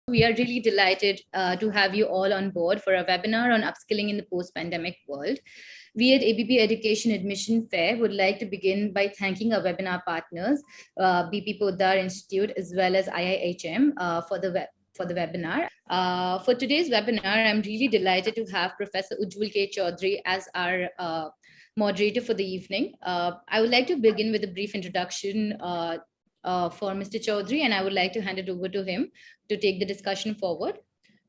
We are really delighted to have you all on board for a webinar on upskilling in the post-pandemic world. We at ABP Education Admission Fair would like to begin by thanking our webinar partners, BP Poddar Institute, as well as IIHM for the webinar. For today's webinar, I'm really delighted to have Professor Ujjwal K Chowdhury as our moderator for the evening. I would like to begin with a brief introduction for Mr. Chowdhury, and I would like to hand it over to him to take the discussion forward.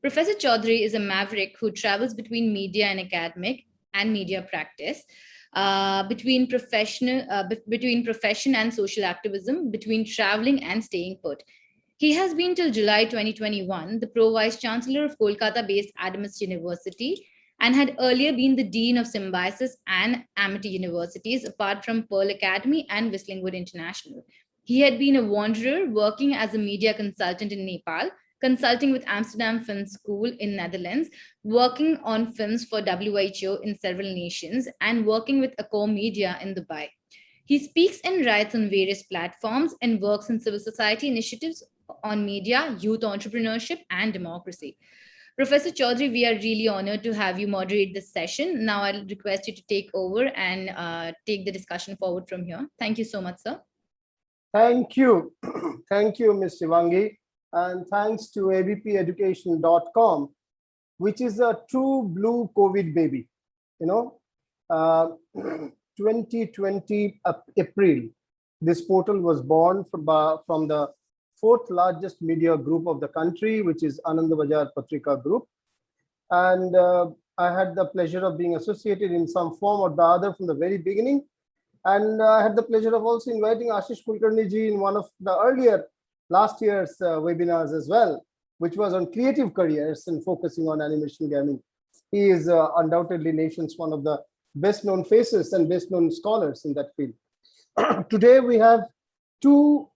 Professor Chowdhury is a maverick who travels between media and academic and media practice, between profession and social activism, between traveling and staying put. He has been till July 2021 the pro-vice-chancellor of Kolkata-based Adamas University, and had earlier been the dean of Symbiosis and Amity Universities, apart from Pearl Academy and Whistlingwood International. He had been a wanderer, working as a media consultant in Nepal, consulting with Amsterdam Film School in Netherlands, working on films for WHO in several nations, and working with Accor Media in Dubai. He speaks and writes on various platforms and works in civil society initiatives on media, youth entrepreneurship, and democracy. Professor Chowdhury, we are really honored to have you moderate this session. Now I'll request you to take over and take the discussion forward from here. Thank you so much, sir. Thank you. Thank you, Ms. Shivangi. And thanks to abpeducation.com, which is a true blue COVID baby. 2020 April, this portal was born from the fourth largest media group of the country, which is Anandabazar Patrika group. And I had the pleasure of being associated in some form or the other from the very beginning. And I had the pleasure of also inviting Ashish S Kulkarni ji in one of the earlier last year's webinars as well, which was on creative careers and focusing on animation gaming. He is undoubtedly nation's one of the best known faces and best known scholars in that field. Today we have two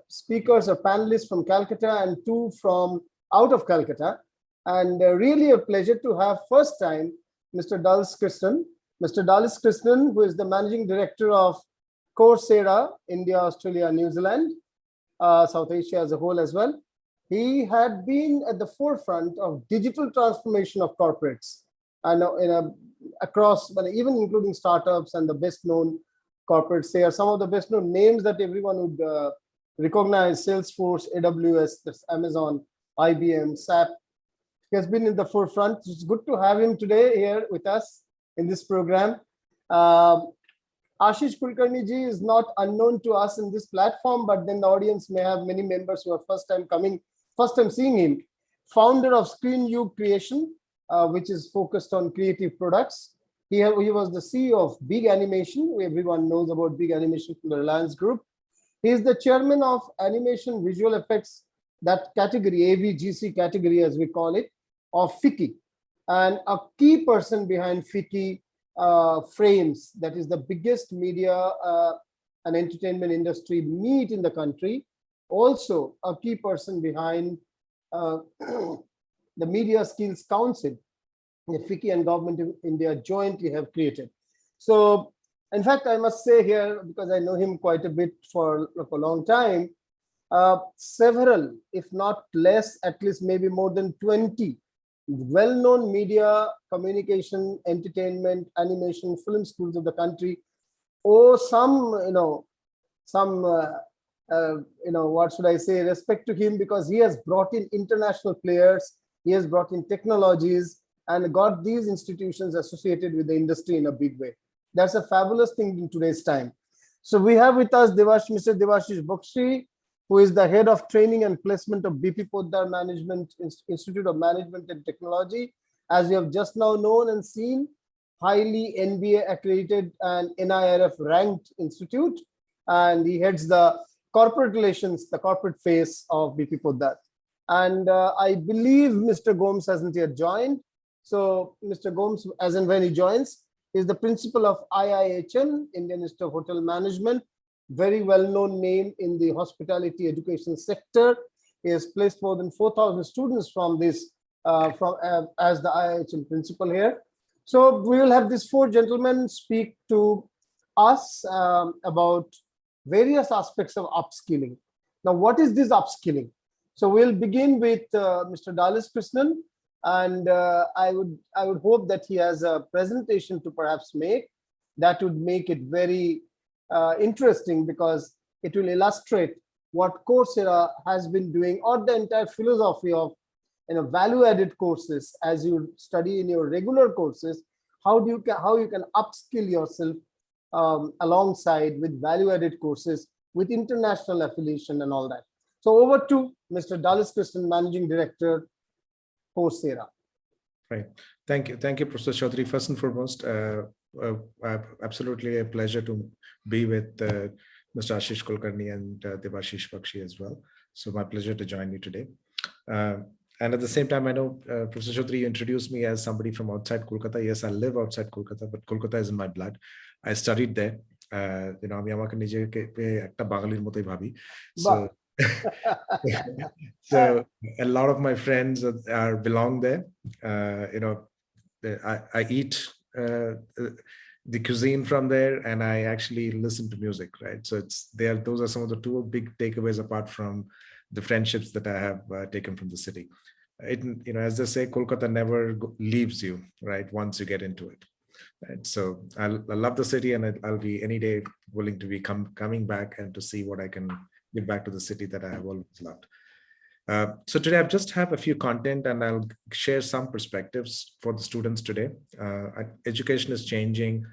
speakers or panelists from Calcutta and two from out of Calcutta. And really a pleasure to have first time Mr. Dulles Krishnan. Mr. Dulles Krishnan, who is the managing director of Coursera, India, Australia, New Zealand, South Asia as a whole as well. He had been at the forefront of digital transformation of corporates and across, but even including startups and the best known corporates. They are some of the best known names that everyone would recognize: Salesforce, AWS, that's Amazon, IBM, SAP. He has been in the forefront. It's good to have him today here with us in this program. Ashish Kulkarni ji is not unknown to us in this platform, but then the audience may have many members who are first time seeing him. Founder of Screenyug Creation, which is focused on creative products. He was the CEO of Big Animation. Everyone knows about Big Animation from the Reliance Group. He is the chairman of Animation Visual Effects, that category, AVGC category as we call it, of FICCI. And a key person behind FICCI Frames, that is the biggest media and entertainment industry meet in the country. Also a key person behind the Media Skills Council, the FICCI and Government of India jointly have created. So in fact, I must say here, because I know him quite a bit for a long time, several, if not less, at least maybe more than 20 well-known media, communication, entertainment, animation, film schools of the country, or what should I say, respect to him, because he has brought in international players, he has brought in technologies and got these institutions associated with the industry in a big way. That's a fabulous thing in today's time. So we have with us Mr. Debasish Bakshi, who is the head of training and placement of BP Poddar Institute of Management and Technology, as we have just now known and seen, highly NBA accredited and NIRF ranked institute, and he heads the corporate relations, the corporate face of BP Poddar. And I believe Mr. Gomes hasn't yet joined. So Mr. Gomes, as and when he joins, is the principal of IIHM, Indian Institute of Hotel Management, very well-known name in the hospitality education sector. He has placed more than 4,000 students from this, as the IIHM principal here. So we will have these four gentlemen speak to us about various aspects of upskilling. Now, what is this upskilling? So we'll begin with Mr. Dulles Krishnan, and I would hope that he has a presentation to perhaps make that would make it very interesting, because it will illustrate what Coursera has been doing, or the entire philosophy of value-added courses as you study in your regular courses. How you can upskill yourself alongside with value-added courses with international affiliation and all that. So over to Mr. Dulles Krishnan, Managing Director, Coursera. Right. Thank you, Professor Chowdhury. First and foremost, absolutely a pleasure to be with Mr. Ashish Kulkarni and Debasish Bakshi as well. So my pleasure to join you today. And at the same time, I know, Professor Chowdhury, you introduced me as somebody from outside Kolkata. Yes, I live outside Kolkata, but Kolkata is in my blood. I studied there. So a lot of my friends belong there. I eat the cuisine from there, and I actually listen to music, right? So those are some of the two big takeaways apart from the friendships that I have taken from the city. As they say, Kolkata never leaves you, right? Once you get into it. Right? So I love the city, and I'll be any day willing to be coming back and to see what I can give back to the city that I have always loved. So today I just have a few content, and I'll share some perspectives for the students today. Education is changing,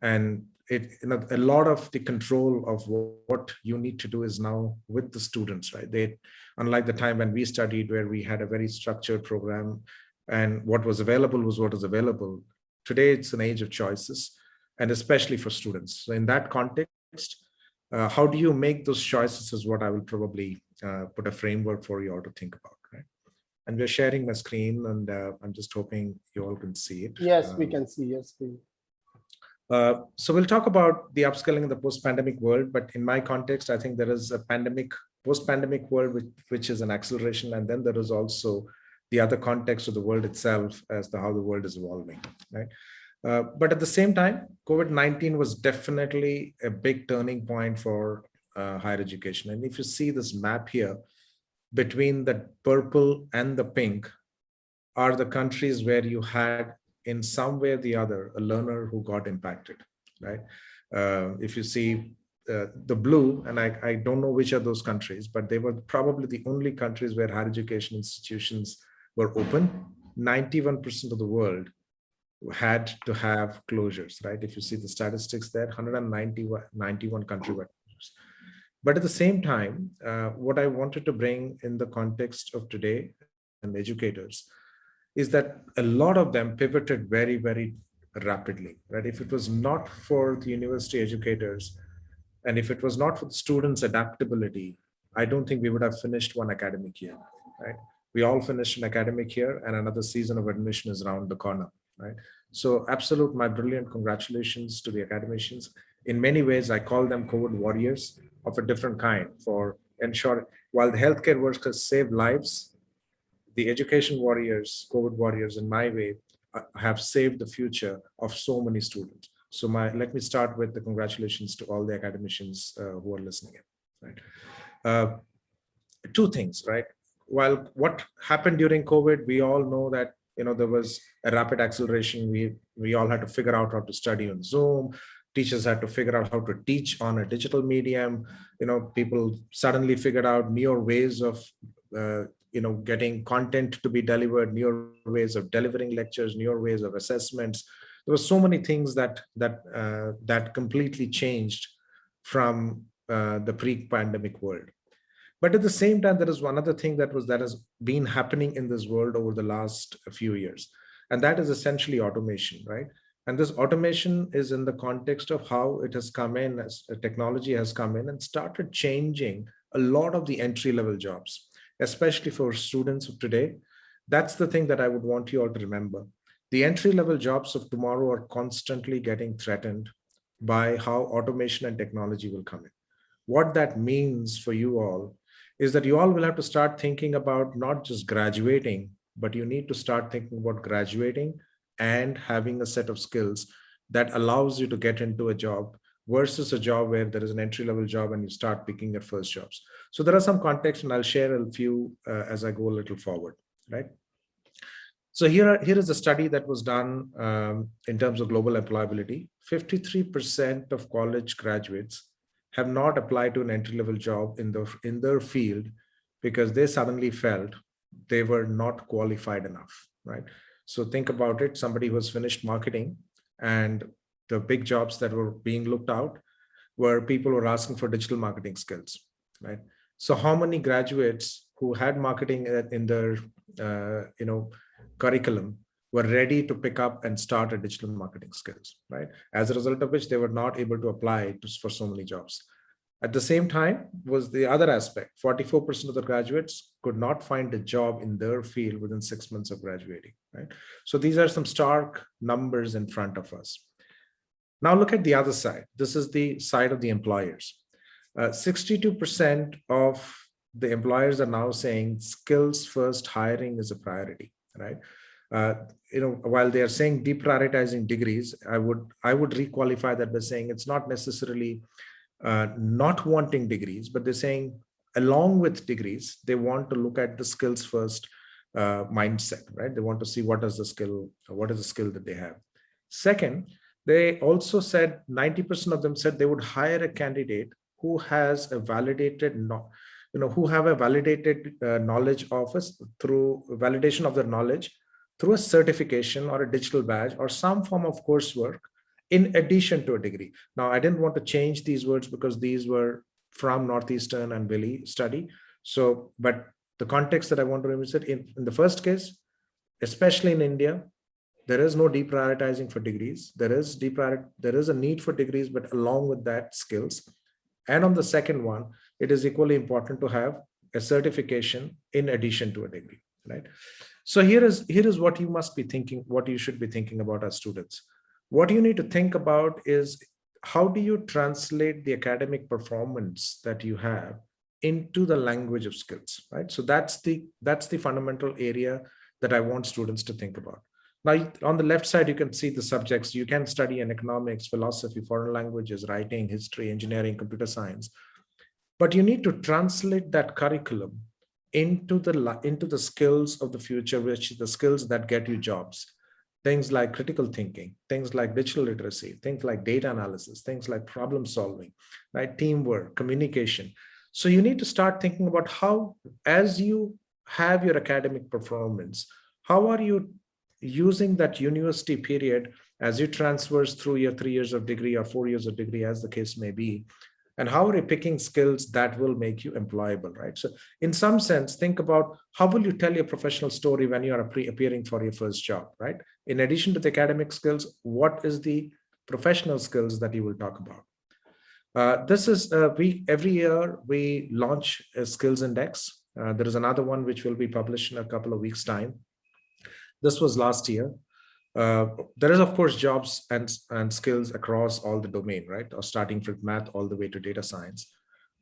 and a lot of the control of what you need to do is now with the students, right? Unlike the time when we studied, where we had a very structured program, and what was available was what is available. Today, it's an age of choices, and especially for students. So in that context, how do you make those choices is what I will probably put a framework for you all to think about, right? And we're sharing my screen, and I'm just hoping you all can see it. Yes, we can see your screen. So we'll talk about the upskilling in the post-pandemic world, but in my context, I think there is a post-pandemic world, which is an acceleration, and then there is also the other context of the world itself as to how the world is evolving, right? But at the same time, COVID-19 was definitely a big turning point for higher education. And if you see this map here, between the purple and the pink are the countries where you had, in some way or the other, a learner who got impacted, right? If you see the blue, and I don't know which are those countries, but they were probably the only countries where higher education institutions were open. 91% of the world had to have closures, right? If you see the statistics there, 91 countries were closures. But at the same time, what I wanted to bring in the context of today and educators is that a lot of them pivoted very, very rapidly, right? If it was not for the university educators, and if it was not for the students' adaptability, I don't think we would have finished one academic year, right? We all finished an academic year, and another season of admission is around the corner, right? So my brilliant congratulations to the academicians. In many ways, I call them COVID warriors of a different kind, for ensuring, while the healthcare workers save lives, the education warriors, COVID warriors, in my way, have saved the future of so many students. So let me start with the congratulations to all the academicians who are listening in, right? Two things, right? While what happened during COVID, we all know that there was a rapid acceleration. We all had to figure out how to study on Zoom. Teachers had to figure out how to teach on a digital medium. People suddenly figured out newer ways of getting content to be delivered, newer ways of delivering lectures, newer ways of assessments. There were so many things that completely changed from the pre-pandemic world. But at the same time, there is one other thing that has been happening in this world over the last few years, and that is essentially automation, right? And this automation is in the context of how it has come in, as technology has come in and started changing a lot of the entry-level jobs, especially for students of today. That's the thing that I would want you all to remember. The entry-level jobs of tomorrow are constantly getting threatened by how automation and technology will come in. What that means for you all is that you all will have to start thinking about not just graduating, but you need to start thinking about graduating and having a set of skills that allows you to get into a job versus a job where there is an entry-level job and you start picking your first jobs. So there are some context, and I'll share a few as I go a little forward, right? So here is a study that was done in terms of global employability. 53% of college graduates have not applied to an entry-level job in their field because they suddenly felt they were not qualified enough, right? So think about it, somebody who has finished marketing, and the big jobs that were being looked out were people who were asking for digital marketing skills, right? So how many graduates who had marketing in their curriculum were ready to pick up and start a digital marketing skills, right? As a result of which they were not able to apply for so many jobs. At the same time was the other aspect. 44% of the graduates could not find a job in their field within 6 months of graduating, right? So these are some stark numbers in front of us. Now look at the other side. This is the side of the employers. 62% of the employers are now saying skills first hiring is a priority, right? While they are saying deprioritizing degrees, I would requalify that by saying it's not necessarily not wanting degrees, but they're saying along with degrees, they want to look at the skills first mindset, right? They want to see what is the skill that they have. Second, they also said 90% of them said they would hire a candidate who has a validated, who have a validated knowledge of us through validation of their knowledge through a certification or a digital badge or some form of coursework in addition to a degree. Now, I didn't want to change these words because these were from Northeastern and Billy study. So, but the context that I want to remember is that in the first case, especially in India, there is no deprioritizing for degrees. There is a need for degrees, but along with that, skills. And on the second one, it is equally important to have a certification in addition to a degree, right? So here is what you must be thinking, what you should be thinking about as students. What you need to think about is how do you translate the academic performance that you have into the language of skills, right? So that's the fundamental area that I want students to think about. Now, on the left side, you can see the subjects. You can study in economics, philosophy, foreign languages, writing, history, engineering, computer science. But you need to translate that curriculum into the skills of the future, which is the skills that get you jobs. Things like critical thinking, things like digital literacy, things like data analysis, things like problem solving, right? Teamwork, communication. So you need to start thinking about how, as you have your academic performance, how are you using that university period as you transverse through your 3 years of degree or 4 years of degree, as the case may be, and how are you picking skills that will make you employable, right? So in some sense, think about how will you tell your professional story when you are appearing for your first job, right? In addition to the academic skills, what is the professional skills that you will talk about? This is every year we launch a skills index. There is another one which will be published in a couple of weeks' time. This was last year. There is, of course, jobs and skills across all the domain, right? Or starting from math all the way to data science.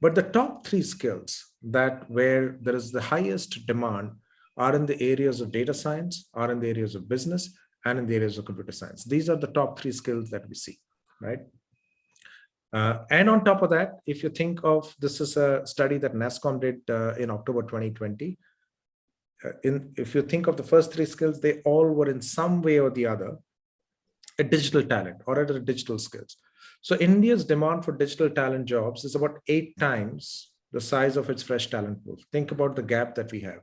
But the top 3 skills that where there is the highest demand are in the areas of data science, are in the areas of business, and in the areas of computer science. These are the top 3 skills that we see, right? And on top of that, if you think of, this is a study that NASSCOM did in October 2020. If you think of the first 3 skills, they all were in some way or the other a digital talent or a digital skills. So India's demand for digital talent jobs is about 8 times the size of its fresh talent pool. Think about the gap that we have.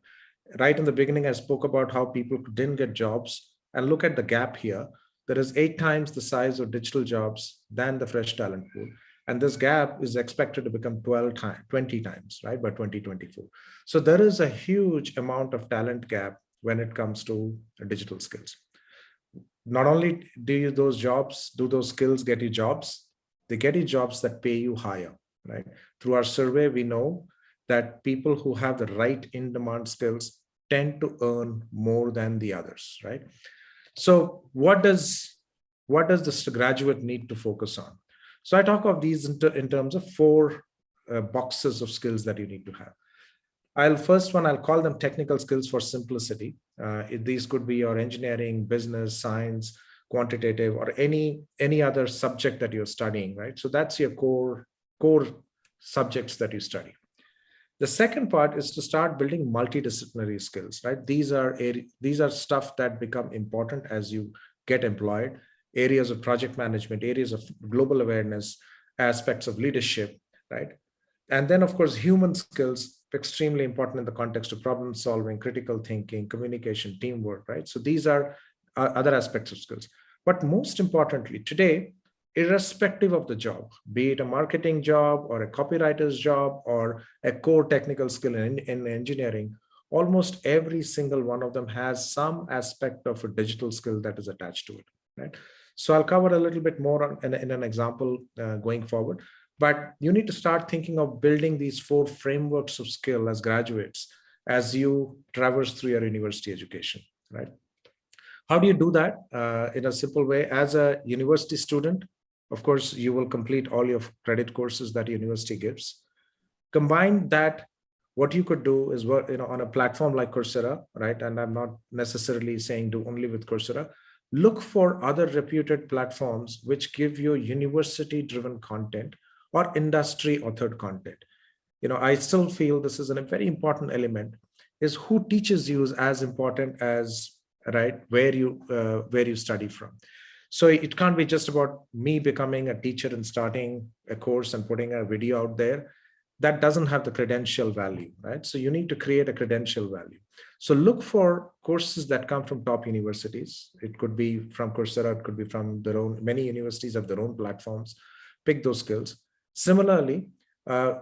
Right in the beginning, I spoke about how people didn't get jobs, and look at the gap here. There is 8 times the size of digital jobs than the fresh talent pool. And this gap is expected to become 20 times, right, by 2024. So there is a huge amount of talent gap when it comes to digital skills. Not only do those skills get you jobs, they get you jobs that pay you higher, right? Through our survey, we know that people who have the right in-demand skills tend to earn more than the others, right? So what does this graduate need to focus on? So I talk of these in terms of 4 boxes of skills that you need to have. I'll call them technical skills for simplicity. These could be your engineering, business, science, quantitative, or any other subject that you're studying, right? So that's your core subjects that you study. The second part is to start building multidisciplinary skills, right? These are stuff that become important as you get employed. Areas of project management, areas of global awareness, aspects of leadership, right? And then, of course, human skills, extremely important in the context of problem solving, critical thinking, communication, teamwork, right? So these are other aspects of skills. But most importantly, today, irrespective of the job, be it a marketing job or a copywriter's job or a core technical skill in engineering, almost every single one of them has some aspect of a digital skill that is attached to it, right? So I'll cover a little bit more in an example going forward. But you need to start thinking of building these 4 frameworks of skill as graduates as you traverse through your university education, right? How do you do that? In a simple way, as a university student, of course, you will complete all your credit courses that university gives. Combine that, what you could do is work, on a platform like Coursera, right? And I'm not necessarily saying do only with Coursera. Look for other reputed platforms which give you university-driven content or industry-authored content. I still feel this is a very important element, is who teaches you is as important as, right, where you study from. So it can't be just about me becoming a teacher and starting a course and putting a video out there. That doesn't have the credential value, right? So you need to create a credential value. So look for courses that come from top universities. It could be from Coursera, it could be from their own, many universities have their own platforms. Pick those skills. Similarly,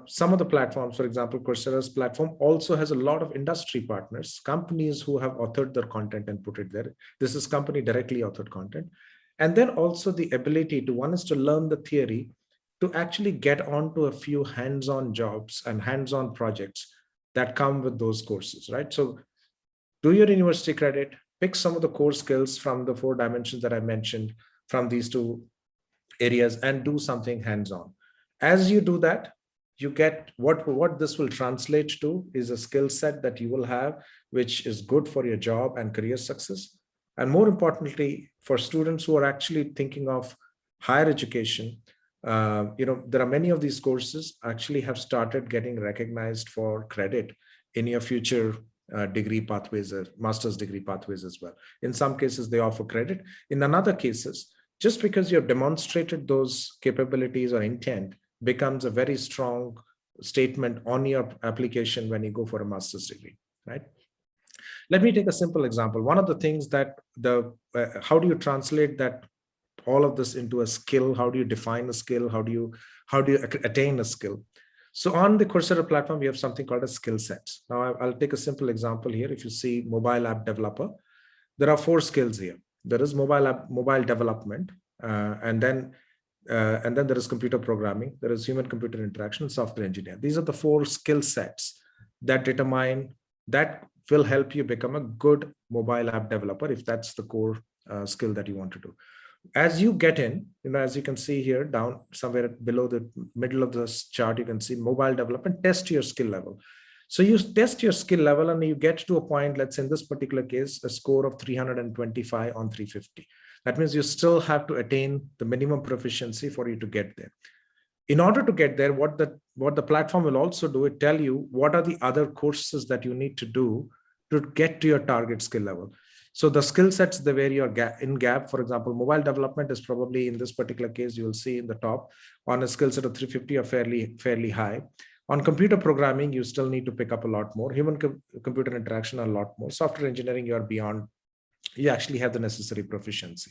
some of the platforms, for example, Coursera's platform also has a lot of industry partners, companies who have authored their content and put it there. This is company directly authored content. And then also the ability to, one is to learn the theory, to actually get onto a few hands-on jobs and hands-on projects that come with those courses, right? So do your university credit, pick some of the core skills from the 4 dimensions that I mentioned from these 2 areas and do something hands-on. As you do that, you get what this will translate to is a skill set that you will have, which is good for your job and career success. And more importantly, for students who are actually thinking of higher education, there are many of these courses actually have started getting recognized for credit in your future degree pathways, master's degree pathways as well. In some cases, they offer credit. In other cases, just because you've demonstrated those capabilities or intent becomes a very strong statement on your application when you go for a master's degree, right? Let me take a simple example. One of the things that how do you translate that all of this into a skill? How do you define a skill? How do you attain a skill? So on the Coursera platform, we have something called as skill sets. Now I'll take a simple example here. If you see mobile app developer, there are 4 skills here. There is mobile development, and then there is computer programming, there is human computer interaction, software engineer. These are the 4 skill sets that will help you become a good mobile app developer if that's the core skill that you want to do. As you get in, as you can see here down somewhere below the middle of this chart, you can see mobile development, test your skill level. So you test your skill level and you get to a point, let's say in this particular case, a score of 325 on 350. That means you still have to attain the minimum proficiency for you to get there. In order to get there, what the platform will also do, it tell you what are the other courses that you need to do to get to your target skill level. So the skill sets, the where you're in gap, for example, mobile development is probably in this particular case, you will see in the top on a skill set of 350 or fairly high. On computer programming, you still need to pick up a lot more. Human computer interaction, a lot more. Software engineering, you're beyond, you actually have the necessary proficiency.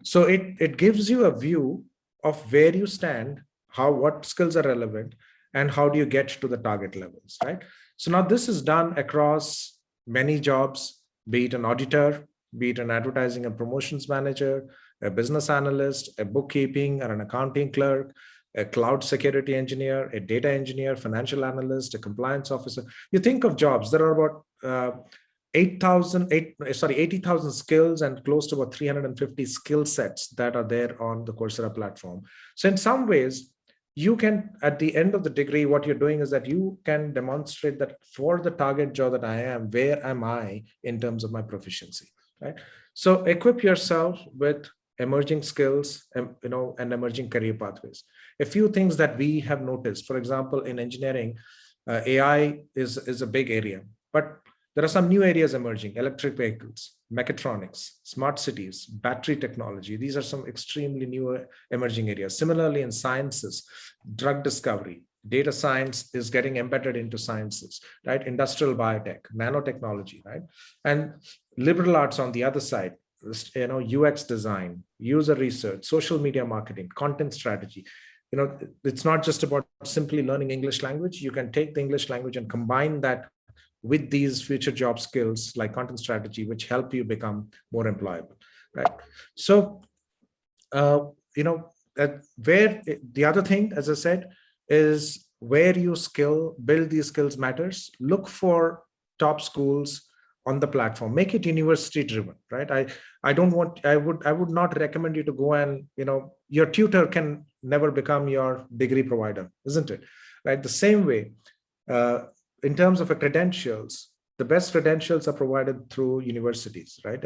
So it gives you a view of where you stand, what skills are relevant, and how do you get to the target levels, right? So now this is done across many jobs, be it an auditor, be it an advertising and promotions manager, a business analyst, a bookkeeping or an accounting clerk, a cloud security engineer, a data engineer, financial analyst, a compliance officer. You think of jobs, there are about 80,000 skills and close to about 350 skill sets that are there on the Coursera platform. So in some ways, you can, at the end of the degree, what you're doing is that you can demonstrate that for the target job that I am, where am I in terms of my proficiency, right? So equip yourself with emerging skills, and emerging career pathways. A few things that we have noticed, for example, in engineering, AI is a big area, but there are some new areas emerging: electric vehicles, mechatronics, smart cities, battery technology. These are some extremely new emerging areas. Similarly, in sciences, drug discovery, data science is getting embedded into sciences, right? Industrial biotech, nanotechnology, right? And liberal arts on the other side, UX design, user research, social media marketing, content strategy. It's not just about simply learning English language. You can take the English language and combine that with these future job skills like content strategy, which help you become more employable, right? So, where the other thing, as I said, is where you build these skills matters. Look for top schools on the platform. Make it university driven, right? I would not recommend you to go and, your tutor can never become your degree provider, isn't it? Right? The same way, in terms of credentials, the best credentials are provided through universities, right?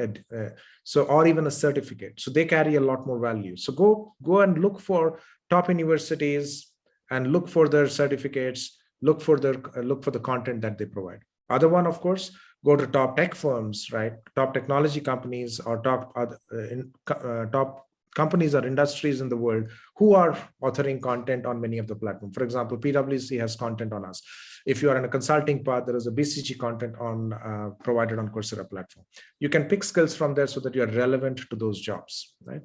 Or even a certificate. So they carry a lot more value. So go and look for top universities and look for their certificates, look for the content that they provide. Other one, of course, go to top tech firms, right? Top technology companies or top companies or industries in the world who are authoring content on many of the platforms. For example, PwC has content on us. If you are in a consulting path, there is a BCG content provided on Coursera platform. You can pick skills from there so that you are relevant to those jobs, right?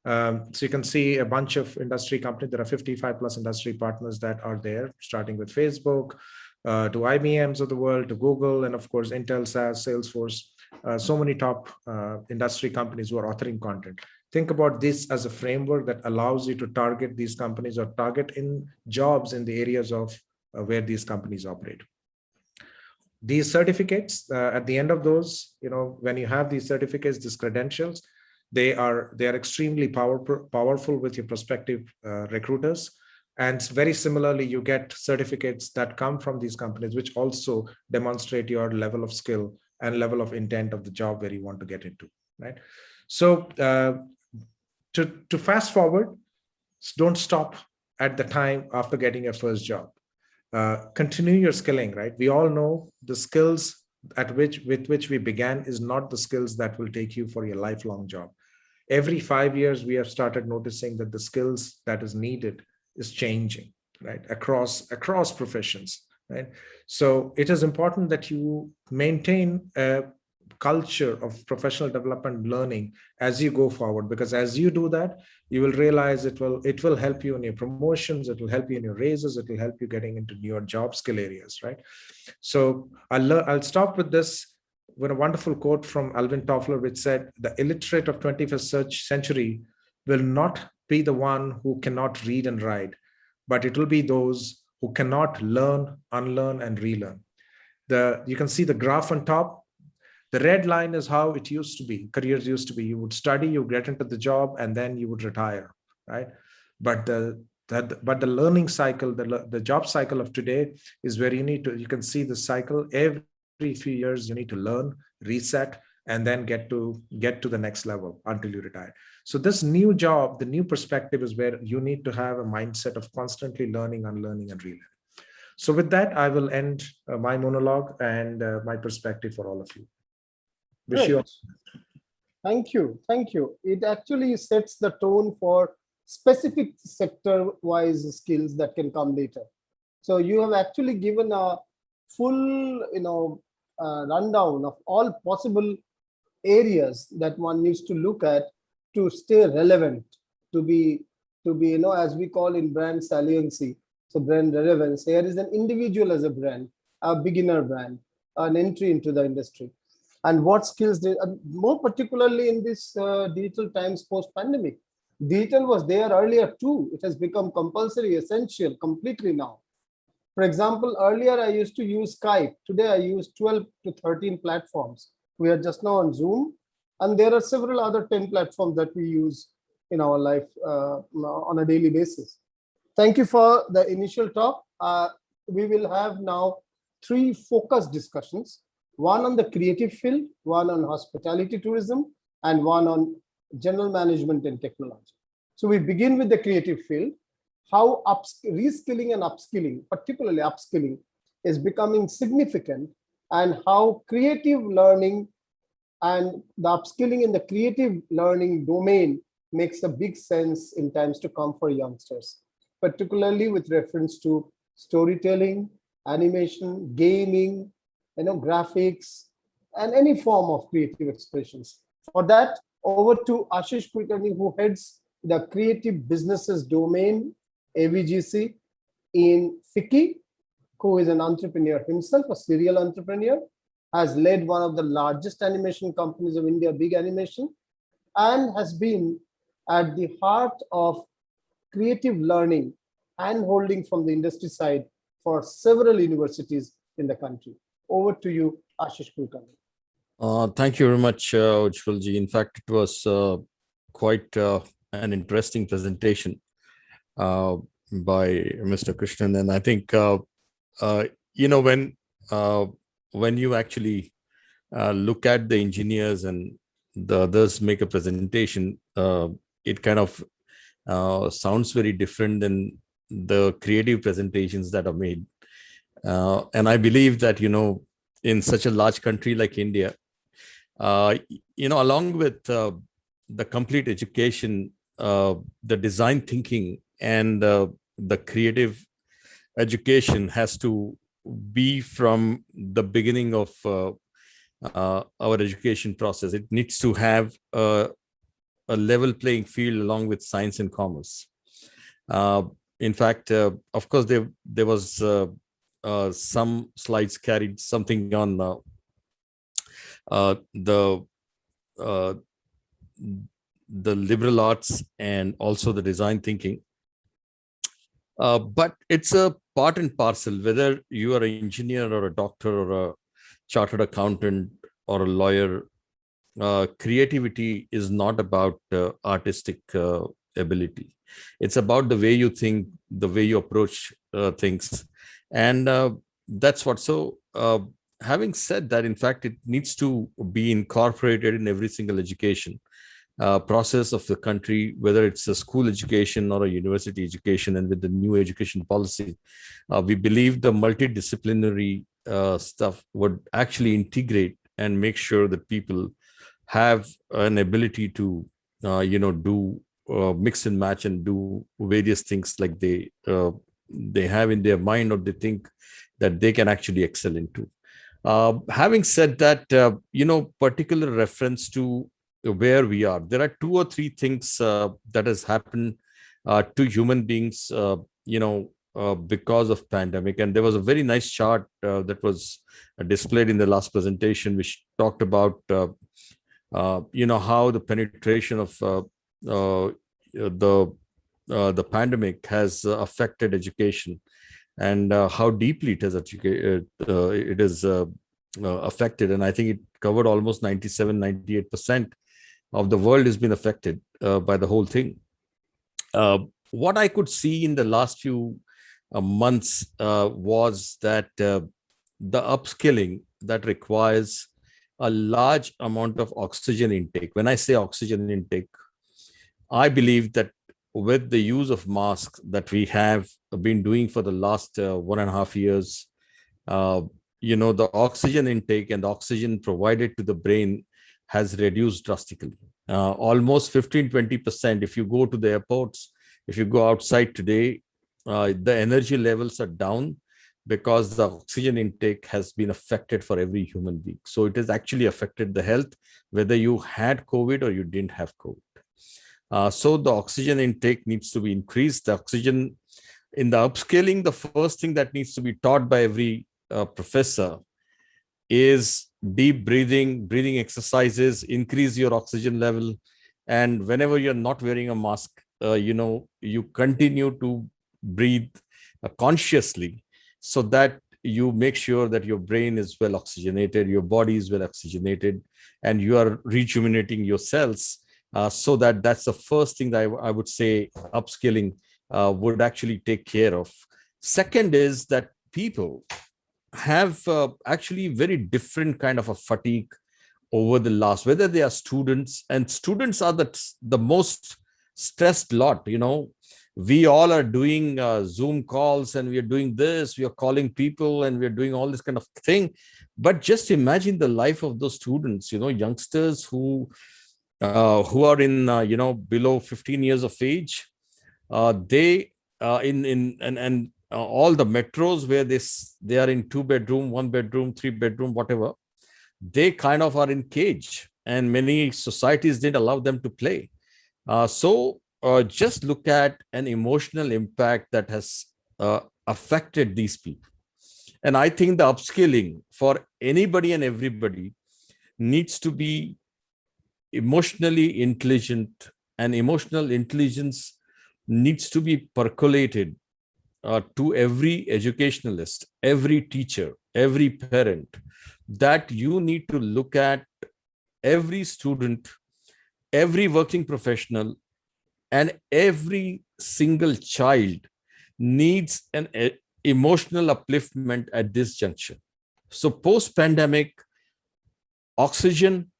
So you can see a bunch of industry companies. There are 55 plus industry partners that are there, starting with Facebook, to IBMs of the world, to Google, and of course, Intel, SAS, Salesforce, so many top industry companies who are authoring content. Think about this as a framework that allows you to target these companies or target in jobs in the areas of where these companies operate. These certificates, at the end of those, when you have these certificates, these credentials, they are extremely powerful with your prospective recruiters. And very similarly, you get certificates that come from these companies, which also demonstrate your level of skill and level of intent of the job where you want to get into, right? So to fast forward, don't stop at the time after getting your first job. Continue your skilling, right? We all know the skills with which we began is not the skills that will take you for your lifelong job. Every 5 years, we have started noticing that the skills that is needed is changing, right? Across professions, right? So it is important that you maintain a culture of professional development learning as you go forward, because as you do that, you will realize it will help you in your promotions, it will help you in your raises, it will help you getting into newer job skill areas, right? So I'll stop with this with a wonderful quote from Alvin Toffler, which said, "The illiterate of 21st century will not be the one who cannot read and write, but it will be those who cannot learn, unlearn, and relearn." You can see the graph on top. The red line is how it used to be. Careers used to be. You would study, you get into the job, and then you would retire, right? But the learning cycle, the job cycle of today is where you can see the cycle. Every few years, you need to learn, reset, and then get to the next level until you retire. So this new job, the new perspective is where you need to have a mindset of constantly learning, unlearning, and relearning. So with that, I will end my monologue and my perspective for all of you. Wish you all. Thank you. It actually sets the tone for specific sector-wise skills that can come later. So you have actually given a full, rundown of all possible areas that one needs to look at to stay relevant, to be, as we call in brand saliency. So brand relevance. Here is an individual as a brand, a beginner brand, an entry into the industry. And what skills, more particularly in this digital times post-pandemic. Digital was there earlier too. It has become compulsory, essential, completely now. For example, earlier I used to use Skype. Today I use 12 to 13 platforms. We are just now on Zoom, and there are several other 10 platforms that we use in our life on a daily basis. Thank you for the initial talk. We will have now 3 focused discussions. One on the creative field, one on hospitality tourism, and one on general management and technology. So we begin with the creative field, how reskilling and upskilling, particularly upskilling, is becoming significant, and how creative learning and the upskilling in the creative learning domain makes a big sense in times to come for youngsters, particularly with reference to storytelling, animation, gaming, graphics, and any form of creative expressions. For that, over to Ashish Kulkarni, who heads the creative businesses domain, AVGC, in FICCI, who is an entrepreneur himself, a serial entrepreneur, has led one of the largest animation companies of India, Big Animation, and has been at the heart of creative learning and holding from the industry side for several universities in the country. Over to you, Ashish Kulkarni. Thank you very much, Ujjwal ji. In fact, it was quite an interesting presentation by Mr. Krishnan. And I think, when you actually look at the engineers and the others make a presentation, it kind of sounds very different than the creative presentations that are made. And I believe that, in such a large country like India, along with the complete education, the design thinking and the creative education has to be from the beginning of our education process. It needs to have a level playing field along with science and commerce. In fact, of course, there was some slides carried something on the liberal arts and also the design thinking. But it's a part and parcel, whether you are an engineer or a doctor or a chartered accountant or a lawyer. Creativity is not about artistic ability. It's about the way you think, the way you approach things. And that's what. So having said that, in fact, it needs to be incorporated in every single education process of the country, whether it's a school education or a university education. And with the new education policy, we believe the multidisciplinary stuff would actually integrate and make sure that people have an ability to, do mix and match and do various things like they have in their mind or they think that they can actually excel into. Having said that, particular reference to where we are, there are 2 or 3 things that has happened to human beings, because of pandemic. And there was a very nice chart that was displayed in the last presentation, which talked about, how the penetration of the pandemic has affected education and how deeply it has affected. And I think it covered almost 98% of the world has been affected by the whole thing. What I could see in the last few months was that the upskilling that requires a large amount of oxygen intake. When I say oxygen intake, I believe that with the use of masks that we have been doing for the last 1.5 years, the oxygen intake and the oxygen provided to the brain has reduced drastically, almost 15-20%. If you go to the airports, if you go outside today, the energy levels are down because the oxygen intake has been affected for every human being. So it has actually affected the health, whether you had COVID or you didn't have COVID. So the oxygen intake needs to be increased. The oxygen in the upscaling, the first thing that needs to be taught by every professor is deep breathing exercises, increase your oxygen level. And whenever you're not wearing a mask, you continue to breathe consciously, so that you make sure that your brain is well oxygenated, your body is well oxygenated, and you are rejuvenating your cells. So that's the first thing that I would say upskilling would actually take care of. Second is that people have actually very different kind of a fatigue over the last, whether they are students, and students are the most stressed lot. We all are doing Zoom calls, and we are doing this, we are calling people, and we are doing all this kind of thing. But just imagine the life of those students, youngsters who are in, below 15 years of age. They and all the metros where they are in 2-bedroom, 1-bedroom, 3-bedroom, whatever, they kind of are in cage, and many societies didn't allow them to play. So just look at an emotional impact that has affected these people. And I think the upskilling for anybody and everybody needs to be emotionally intelligent, and emotional intelligence needs to be percolated to every educationalist, every teacher, every parent, that you need to look at every student, every working professional, and every single child needs an emotional upliftment at this juncture. So post-pandemic, oxygen,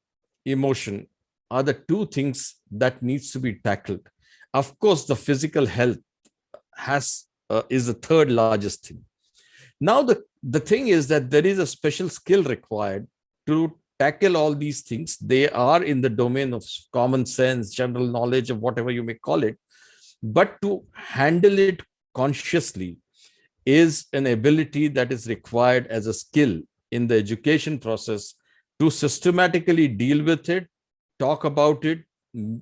emotion are the two things that needs to be tackled. Of course, the physical health is the third largest thing. Now, the thing is that there is a special skill required to tackle all these things. They are in the domain of common sense, general knowledge, of whatever you may call it. But to handle it consciously is an ability that is required as a skill in the education process, to systematically deal with it, talk about it,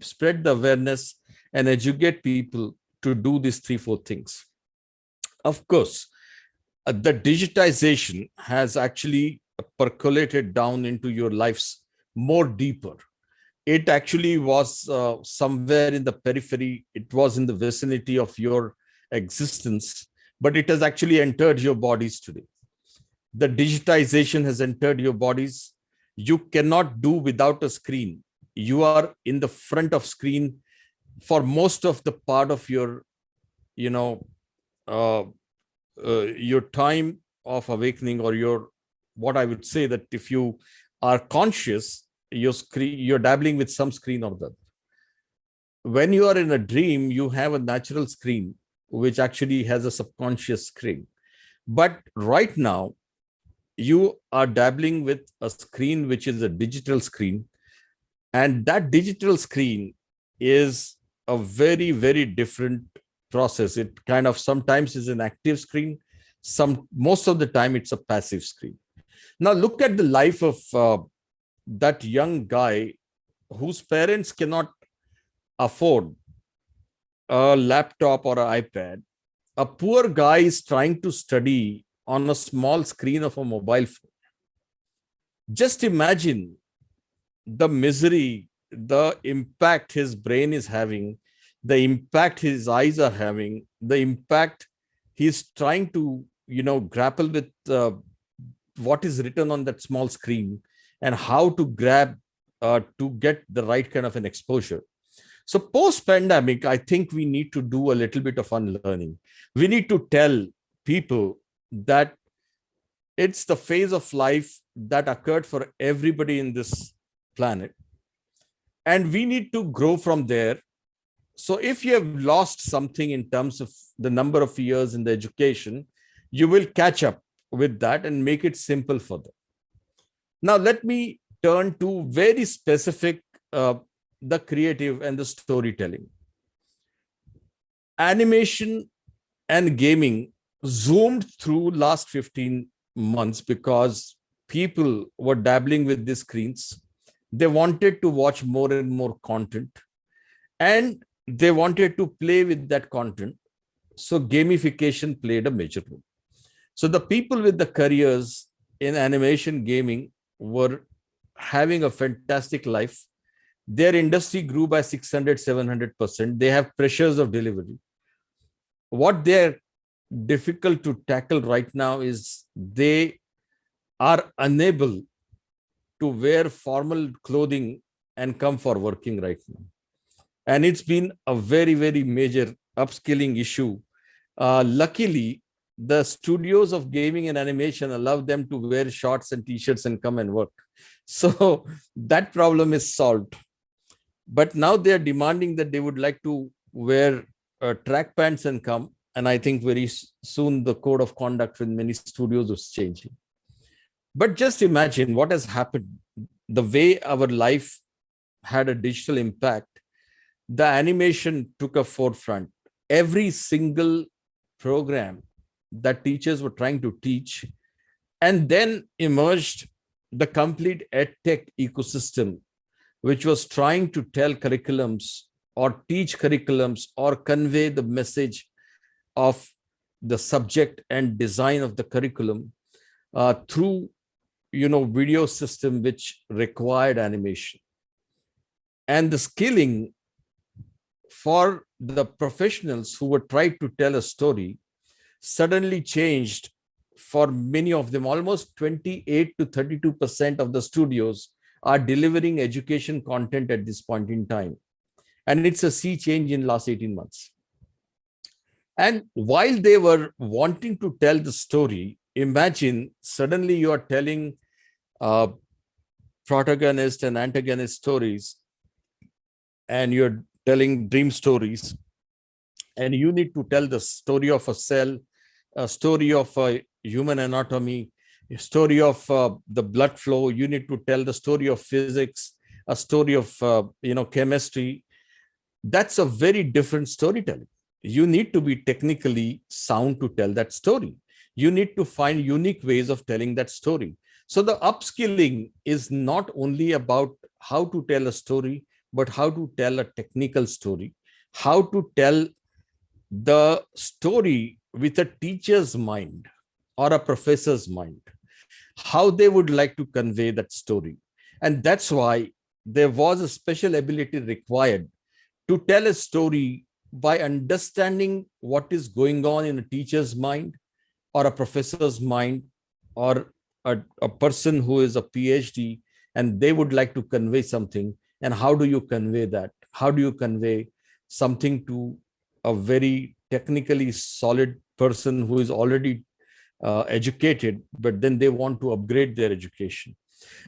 spread the awareness, and educate people to do these 3-4 things. Of course, the digitization has actually percolated down into your lives more deeper. It actually was somewhere in the periphery. It was in the vicinity of your existence, but it has actually entered your bodies today. The digitization has entered your bodies. You cannot do without a screen. You are in the front of screen for most of the part of your, your time of awakening, or what I would say that if you are conscious, you're dabbling with some screen or the other. When you are in a dream, you have a natural screen, which actually has a subconscious screen. But right now, you are dabbling with a screen, which is a digital screen. And that digital screen is a very, very different process. It kind of sometimes is an active screen. Most of the time, it's a passive screen. Now, look at the life of that young guy whose parents cannot afford a laptop or an iPad. A poor guy is trying to study on a small screen of a mobile phone. Just imagine the misery, the impact his brain is having, the impact his eyes are having, the impact he's trying to, grapple with what is written on that small screen, and how to grab to get the right kind of an exposure. So post-pandemic, I think we need to do a little bit of unlearning. We need to tell people that it's the phase of life that occurred for everybody in this planet, and we need to grow from there. So if you have lost something in terms of the number of years in the education, you will catch up with that and make it simple for them. Now, let me turn to very specific, the creative and the storytelling. Animation and gaming zoomed through last 15 months because people were dabbling with these screens. They wanted to watch more and more content, and they wanted to play with that content. So gamification played a major role. So the people with the careers in animation gaming were having a fantastic life. Their industry grew by 600, 700%. They have pressures of delivery. What they're difficult to tackle right now is they are unable to wear formal clothing and come for working right now. And it's been a very, very major upskilling issue. Luckily, the studios of gaming and animation allow them to wear shorts and t-shirts and come and work. So that problem is solved. But now they are demanding that they would like to wear track pants and come. And I think very soon the code of conduct in many studios is changing. But just imagine what has happened. The way our life had a digital impact, the animation took a forefront. Every single program that teachers were trying to teach, and then emerged the complete edtech ecosystem, which was trying to tell curriculums or teach curriculums or convey the message of the subject and design of the curriculum through video system which required animation. And the skilling for the professionals who were trying to tell a story suddenly changed for many of them. Almost 28 to 32% of the studios are delivering education content at this point in time. And it's a sea change in last 18 months. And while they were wanting to tell the story, imagine suddenly you are telling protagonist and antagonist stories, and you're telling dream stories, and you need to tell the story of a cell, a story of a human anatomy, a story of the blood flow. You need to tell the story of physics, a story of chemistry. That's a very different storytelling. You need to be technically sound to tell that story. You need to find unique ways of telling that story. So the upskilling is not only about how to tell a story, but how to tell a technical story, how to tell the story with a teacher's mind or a professor's mind, how they would like to convey that story. And that's why there was a special ability required to tell a story by understanding what is going on in a teacher's mind or a professor's mind or a person who is a PhD and they would like to convey something. And how do you convey that? How do you convey something to a very technically solid person who is already educated, but then they want to upgrade their education?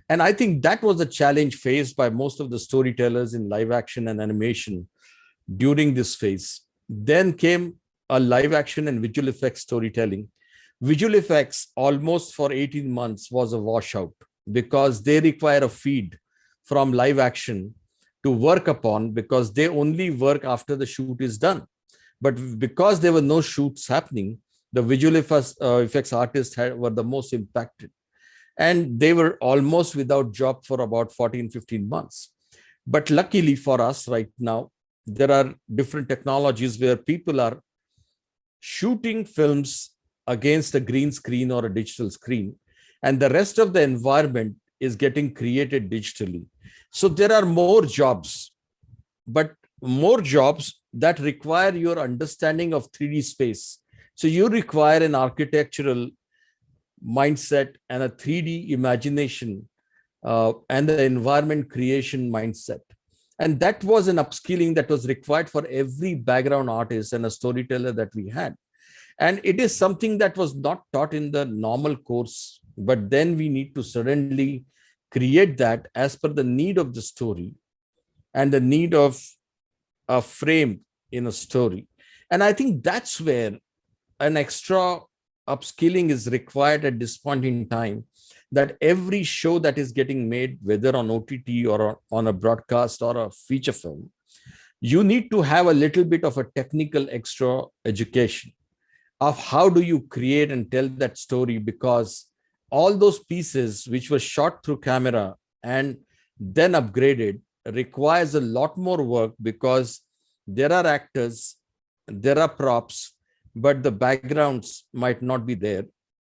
And I think that was a challenge faced by most of the storytellers in live action and animation during this phase. Then came a live action and visual effects storytelling. Visual effects almost for 18 months was a washout because they require a feed from live action to work upon, because they only work after the shoot is done. But because there were no shoots happening, the visual effects artists were the most impacted. And they were almost without job for about 14, 15 months. But luckily for us right now, there are different technologies where people are shooting films against a green screen or a digital screen, and the rest of the environment is getting created digitally. So there are more jobs, but more jobs that require your understanding of 3D space. So you require an architectural mindset and a 3D imagination and the environment creation mindset. And that was an upskilling that was required for every background artist and a storyteller that we had. And it is something that was not taught in the normal course, but then we need to suddenly create that as per the need of the story and the need of a frame in a story. And I think that's where an extra upskilling is required at this point in time, that every show that is getting made, whether on OTT or on a broadcast or a feature film, you need to have a little bit of a technical extra education of how do you create and tell that story, because all those pieces which were shot through camera and then upgraded requires a lot more work, because there are actors, there are props, but the backgrounds might not be there.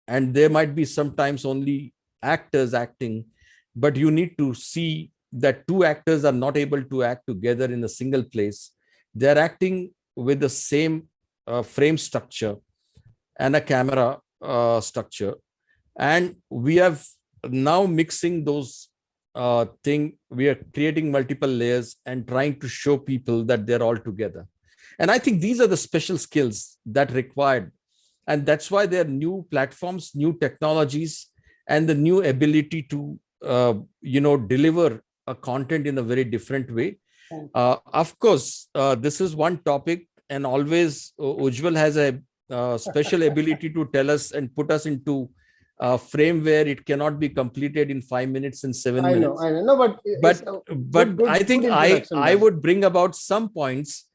And there might be sometimes only actors acting, but you need to see that two actors are not able to act together in a single place. They're acting with the same frame structure and a camera structure. And we have now mixing those things. We are creating multiple layers and trying to show people that they're all together. And I think these are the special skills that required And that's why there are new platforms, new technologies, and the new ability to, deliver a content in a very different way. Of course, this is one topic, and always Ujjwal has a special ability to tell us and put us into a frame where it cannot be completed in 5 minutes and 7 minutes. I know. No, but but I think I would bring about some points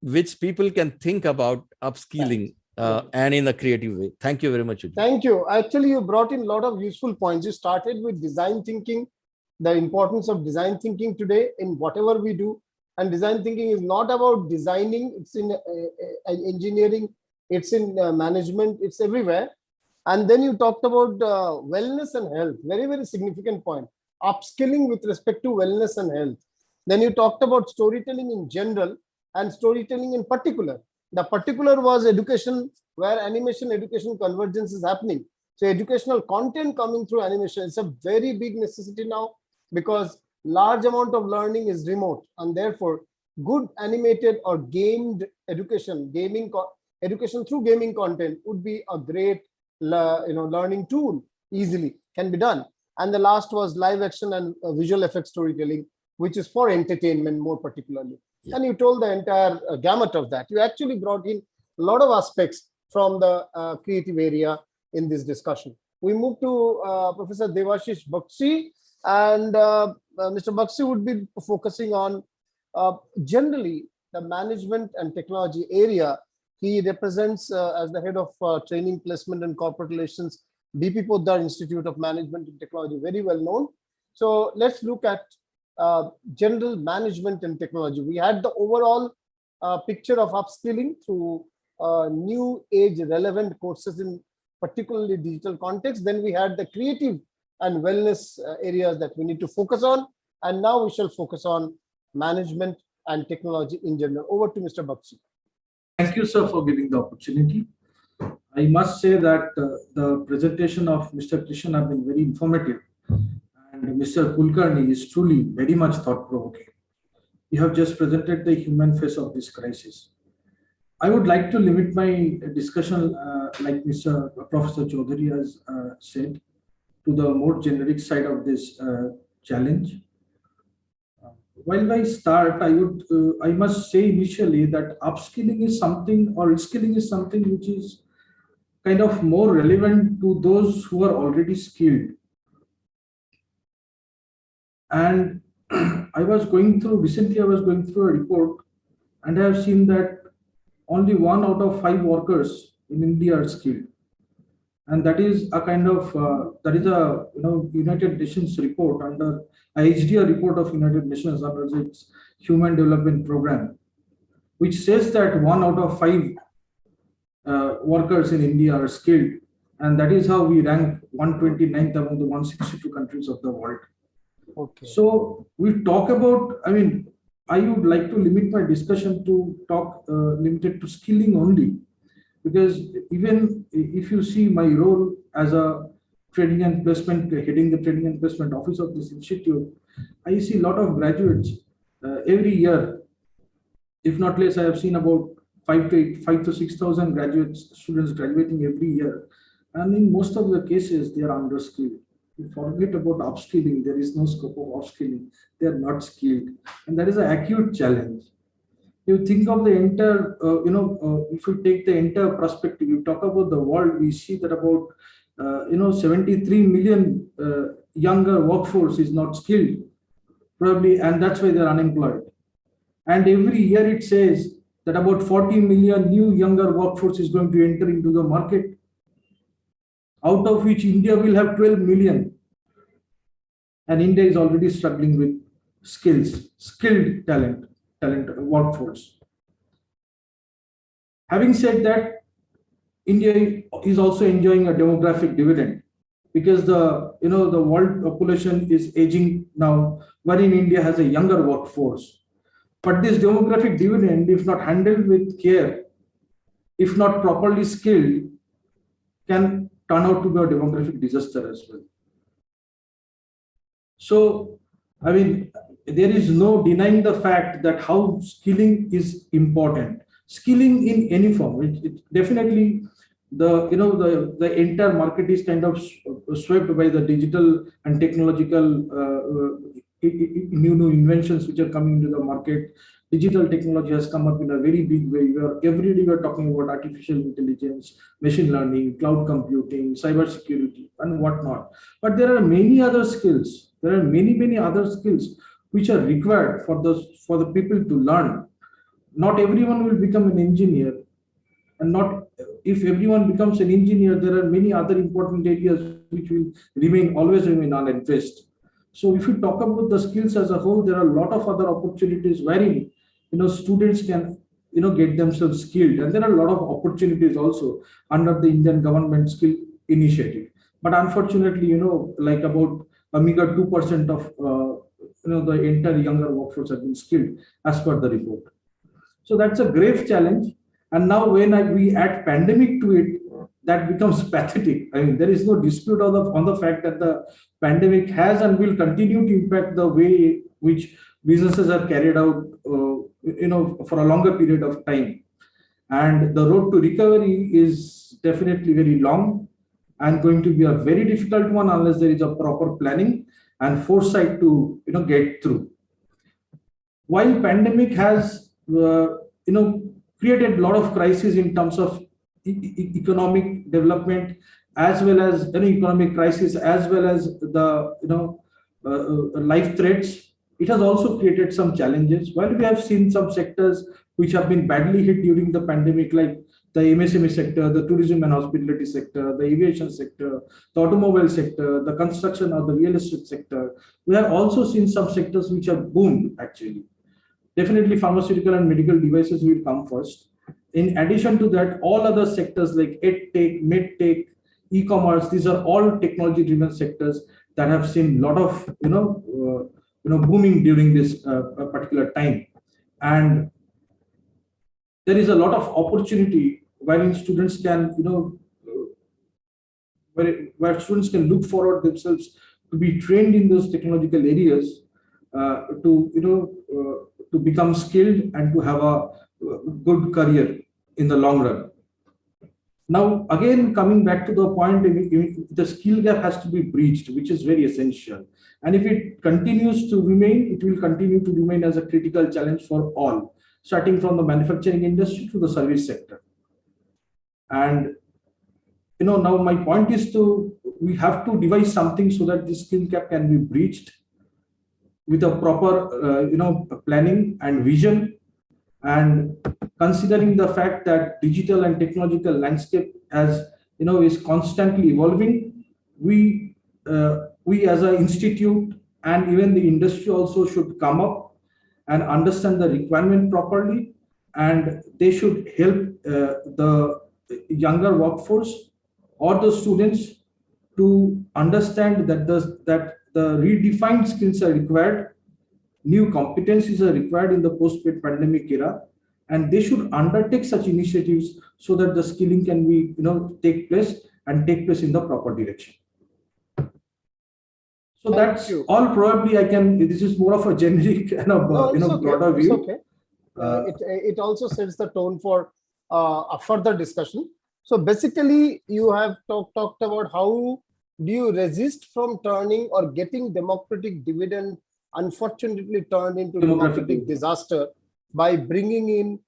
which people can think about upskilling and in a creative way. Thank you very much, Ujjwal. Thank you. Actually, you brought in a lot of useful points. You started with design thinking, the importance of design thinking today in whatever we do. And design thinking is not about designing, it's in engineering, it's in management, it's everywhere. And then you talked about wellness and health, very, very significant point. Upskilling with respect to wellness and health. Then you talked about storytelling in general and storytelling in particular. The particular was education, where animation education convergence is happening. So educational content coming through animation is a very big necessity now, because large amount of learning is remote, and therefore good animated or gamed education, education through gaming content would be a great learning tool, easily can be done. And the last was live action and visual effect storytelling, which is for entertainment more particularly. Yeah. And you told the entire gamut of that. You actually brought in a lot of aspects from the creative area in this discussion. We move to Professor Debasish Bakshi, and Mr. Bakshi would be focusing on generally the management and technology area. He represents as the head of training, placement and corporate relations, BP Poddar Institute of Management and Technology, very well known. So let's look at general management and technology. We had the overall picture of upskilling through new age relevant courses in particularly digital context. Then we had the creative and wellness areas that we need to focus on. And now we shall focus on management and technology in general. Over to Mr. Bakshi. Thank you, sir, for giving the opportunity. I must say that the presentation of Mr. Krishnan have been very informative, and Mr. Kulkarni is truly very much thought-provoking. You have just presented the human face of this crisis. I would like to limit my discussion, like Mr. Professor Chowdhury has said, to the more generic side of this challenge. While I start, I must say initially that upskilling is something, or reskilling is something which is kind of more relevant to those who are already skilled. And recently I was going through a report, and I have seen that only 1 out of 5 workers in India are skilled. And that is a kind of, United Nations report under IHDR report of United Nations under its Human Development Program, which says that 1 out of 5 workers in India are skilled. And that is how we rank 129th among the 162 countries of the world. Okay. So we talk about, I would like to limit my discussion to talk limited to skilling only, because even if you see my role as a training and placement, heading the training and placement office of this institute, I see a lot of graduates every year. If not less, I have seen about 5 to 6,000 students graduating every year. And in most of the cases, they are underskilled. You forget about upskilling. There is no scope of upskilling. They are not skilled. And that is an acute challenge. You think of the entire, if you take the entire perspective, you talk about the world, we see that about, 73 million younger workforce is not skilled, probably, and that's why they're unemployed. And every year it says that about 40 million new younger workforce is going to enter into the market, out of which India will have 12 million. And India is already struggling with skilled talent workforce. Having said that, India is also enjoying a demographic dividend, because the world population is aging now, wherein India has a younger workforce. But this demographic dividend, if not handled with care, if not properly skilled, can turn out to be a demographic disaster as well. So, there is no denying the fact that how skilling is important. Skilling in any form, it definitely, the entire market is kind of swept by the digital and technological new inventions which are coming into the market. Digital technology has come up in a very big way. Every day we are talking about artificial intelligence, machine learning, cloud computing, cyber security, and whatnot. But there are many other skills. There are many other skills which are required for the people to learn. Not everyone will become an engineer, and not if everyone becomes an engineer, there are many other important areas which will always remain unaddressed. So if you talk about the skills as a whole, there are a lot of other opportunities wherein students can get themselves skilled, and there are a lot of opportunities also under the Indian government skill initiative. But unfortunately, like about a meager 2% of the entire younger workforce have been skilled as per the report. So that's a grave challenge. And now when we add pandemic to it, that becomes pathetic. I mean, there is no dispute on the fact that the pandemic has and will continue to impact the way which businesses are carried out, for a longer period of time. And the road to recovery is definitely very long and going to be a very difficult one unless there is a proper planning and foresight to get through. While pandemic has created a lot of crises in terms of economic development, as well as economic crisis, as well as the life threats, it has also created some challenges. While we have seen some sectors which have been badly hit during the pandemic, like the MSME sector, the tourism and hospitality sector, the aviation sector, the automobile sector, the construction or the real estate sector, we have also seen some sectors which have boomed actually. Definitely pharmaceutical and medical devices will come first. In addition to that, all other sectors like EdTech, MedTech, e-commerce, these are all technology-driven sectors that have seen a lot of booming during this particular time. And there is a lot of opportunity wherein students can, where students can look forward themselves to be trained in those technological areas, to become skilled and to have a good career in the long run. Now, again, coming back to the point, the skill gap has to be breached, which is very essential. And if it continues to remain, it will continue to remain as a critical challenge for all, starting from the manufacturing industry to the service sector. And now my point is we have to devise something so that this skill gap can be breached with a proper planning and vision, and considering the fact that digital and technological landscape is constantly evolving, we as an institute and even the industry also should come up and understand the requirement properly, and they should help the younger workforce or the students to understand that the redefined skills are required, new competencies are required in the post-pandemic era, and they should undertake such initiatives so that the skilling can be take place in the proper direction. So that's all. Probably I can. This is more of a generic broader view. It's okay. It also sets the tone for a further discussion. So basically, you have talked about how do you resist from turning or getting democratic dividend unfortunately turned into democratic disaster by bringing in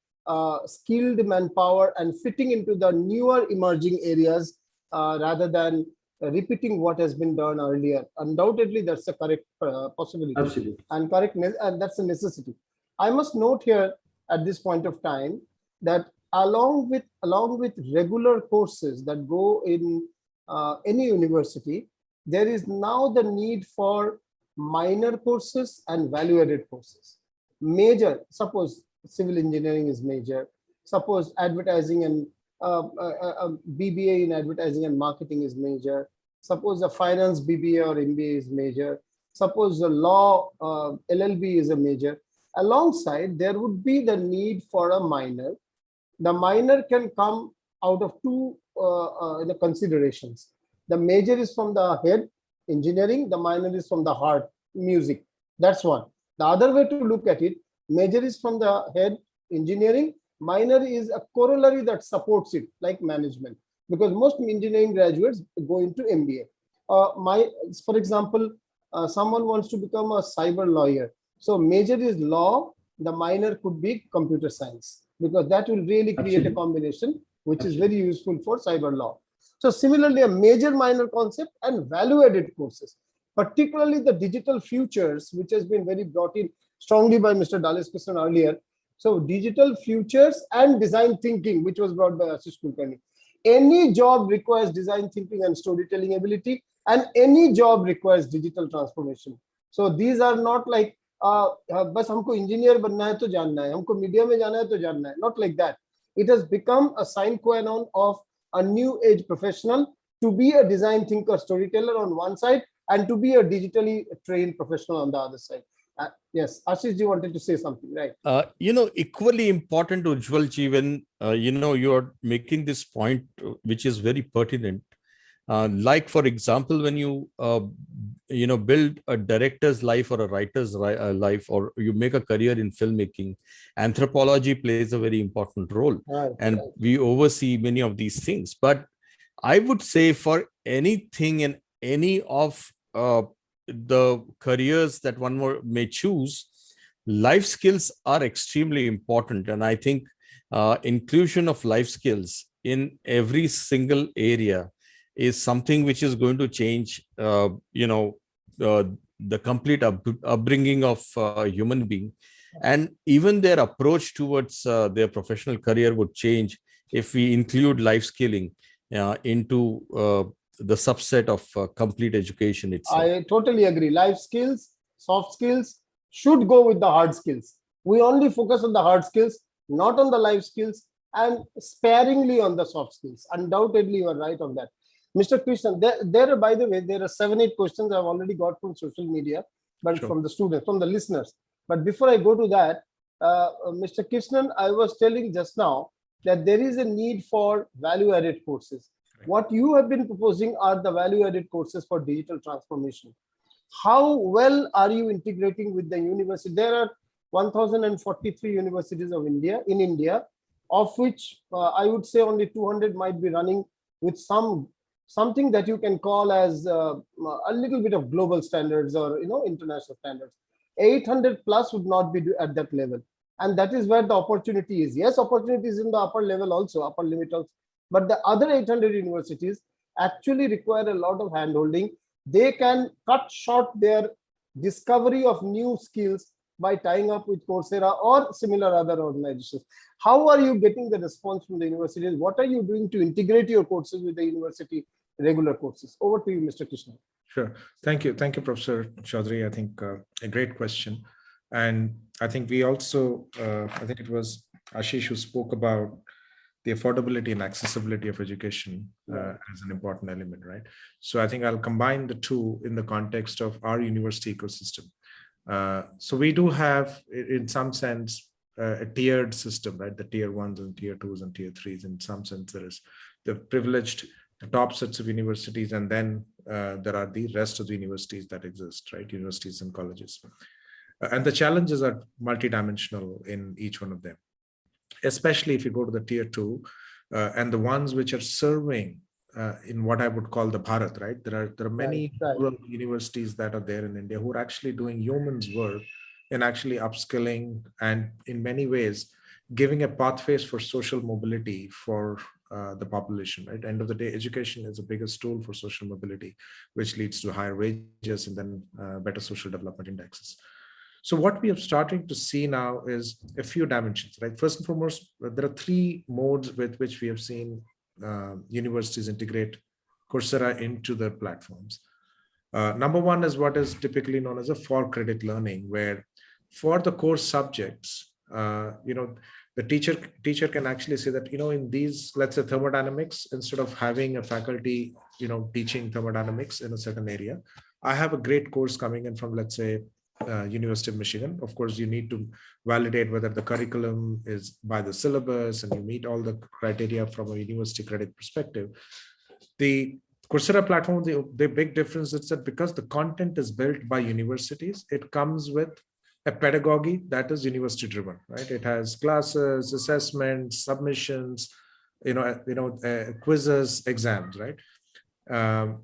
skilled manpower and fitting into the newer emerging areas rather than repeating what has been done earlier. Undoubtedly, that's a correct possibility. Absolutely. And correctness, and that's a necessity. I must note here at this point of time that along with regular courses that go in any university, there is now the need for minor courses and value-added courses. Major, suppose civil engineering is major, suppose advertising and BBA in advertising and marketing is major, suppose a finance BBA or MBA is major, suppose the law LLB is a major. Alongside, there would be the need for a minor. The minor can come out of two considerations. The major is from the head, engineering, the minor is from the heart, music. That's one. The other way to look at it, major is from the head, engineering, minor is a corollary that supports it, like management. because most engineering graduates go into MBA. For example, someone wants to become a cyber lawyer. So major is law, the minor could be computer science, because that will really create a combination which is very useful for cyber law. So similarly, a major minor concept and value-added courses, particularly the digital futures, which has been very brought in strongly by Mr. Dulles Krishnan earlier. So digital futures and design thinking, which was brought by Ashish Kulkarni. Any job requires design thinking and storytelling ability, and any job requires digital transformation. So these are not like बस हमको engineer बनना है तो जानना है, हमको media में जाना है तो जानना है. Not like that. It has become a sine qua non of a new age professional to be a design thinker, storyteller on one side, and to be a digitally trained professional on the other side. Yes, Ashish, you wanted to say something, right? Equally important, Ujjwal ji, when you are making this point, which is very pertinent. Like, for example, when you build a director's life or a writer's life, or you make a career in filmmaking, anthropology plays a very important role, and we oversee many of these things. But I would say for anything in any of the careers that one may choose, life skills are extremely important. And I think inclusion of life skills in every single area is something which is going to change, the complete upbringing of a human being. And even their approach towards their professional career would change if we include life skilling into the subset of complete education itself. I totally agree. Life skills, soft skills should go with the hard skills. We only focus on the hard skills, not on the life skills, and sparingly on the soft skills. Undoubtedly, you are right on that. Mr. Krishnan, there, by the way, there are 7-8 questions I've already got from social media, but from the students, from the listeners. But before I go to that, Mr. Krishnan, I was telling just now that there is a need for value-added courses. What you have been proposing are the value-added courses for digital transformation. How well are you integrating with the university? There are 1,043 universities in India, of which I would say only 200 might be running with something that you can call as a little bit of global standards or international standards. 800 plus would not be at that level, and that is where the opportunity is. Yes, opportunity is in the upper level also, upper limit also. But the other 800 universities actually require a lot of handholding. They can cut short their discovery of new skills by tying up with Coursera or similar other organizations. How are you getting the response from the universities? What are you doing to integrate your courses with the university regular courses? Over to you, Mr. Krishnan. Sure. Thank you. Thank you, Professor Chowdhury. I think a great question. And I think we also, I think it was Ashish who spoke about the affordability and accessibility of education as an important element, right? So I think I'll combine the two in the context of our university ecosystem. So we do have, in some sense, a tiered system, right? The tier 1s and tier 2s and tier 3s. In some sense, there is the privileged, the top sets of universities, and then there are the rest of the universities that exist, right? Universities and colleges. And the challenges are multidimensional in each one of them, especially if you go to the tier 2 and the ones which are serving in what I would call the Bharat, right? There are many rural universities that are there in India who are actually doing yeoman's work in actually upskilling and in many ways giving a pathways for social mobility for the population, right? End of the day, education is the biggest tool for social mobility, which leads to higher wages and then better social development indexes. So what we are starting to see now is a few dimensions, right? First and foremost, there are 3 modes with which we have seen universities integrate Coursera into their platforms. Number one is what is typically known as a for credit learning, where for the course subjects, the teacher can actually say that, in these, let's say thermodynamics, instead of having a faculty, teaching thermodynamics in a certain area, I have a great course coming in from, let's say, University of Michigan. Of course, you need to validate whether the curriculum is by the syllabus and you meet all the criteria from a university credit perspective. The Coursera platform, the big difference is that because the content is built by universities, it comes with a pedagogy that is university driven, right? It has classes, assessments, submissions, quizzes, exams, right?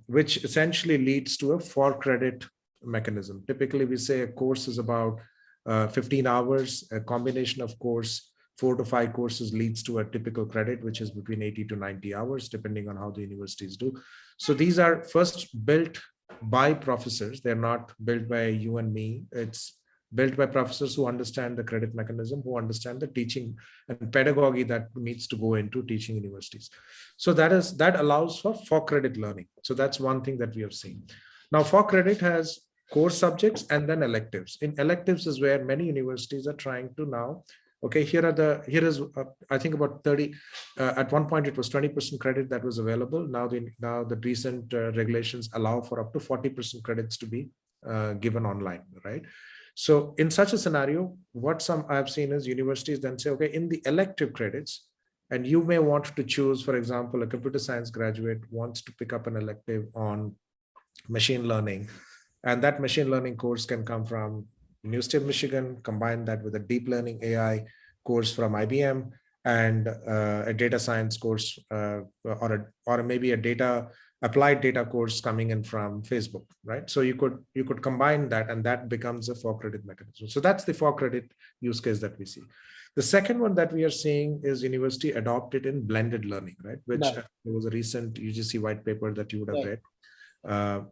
Which essentially leads to a for-credit mechanism. Typically, we say a course is about 15 hours. A combination of course, 4 to 5 courses leads to a typical credit, which is between 80 to 90 hours, depending on how the universities do. So these are first built by professors. They're not built by you and me. It's built by professors who understand the credit mechanism, who understand the teaching and pedagogy that needs to go into teaching universities. So that allows for credit learning. So that's one thing that we have seen. Now, for credit has core subjects and then electives. In electives is where many universities are trying to now, okay, here is I think about 30, at one point it was 20% credit that was available. Now the recent regulations allow for up to 40% credits to be given online, right? So in such a scenario, what some I've seen is universities then say, okay, in the elective credits, and you may want to choose, for example, a computer science graduate wants to pick up an elective on machine learning, and that machine learning course can come from University of Michigan, combine that with a deep learning AI course from IBM, and a data science course or maybe a applied data course coming in from Facebook, right? So you could combine that, and that becomes a for credit mechanism. So that's the for credit use case that we see. The second one that we are seeing is university adopted in blended learning, right? Which there was a recent UGC white paper that you would have read,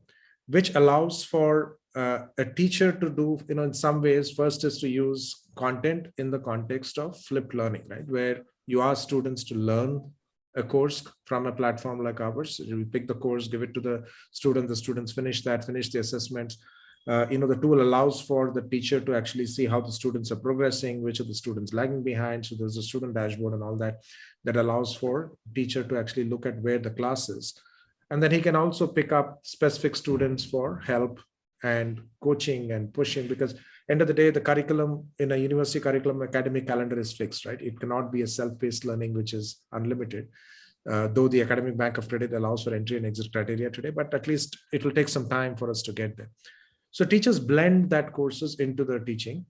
which allows for a teacher to do, in some ways, first is to use content in the context of flipped learning, right? Where you ask students to learn a course from a platform like ours. You pick the course, give it to the students finish the assessments. The tool allows for the teacher to actually see how the students are progressing, which of the students lagging behind. So there's a student dashboard and all that allows for teacher to actually look at where the class is. And then he can also pick up specific students for help and coaching and pushing, because end of the day, the curriculum in a university curriculum academic calendar is fixed, right? It cannot be a self-paced learning, which is unlimited. Though the academic bank of credit allows for entry and exit criteria today, but at least it will take some time for us to get there. So teachers blend that courses into their teaching.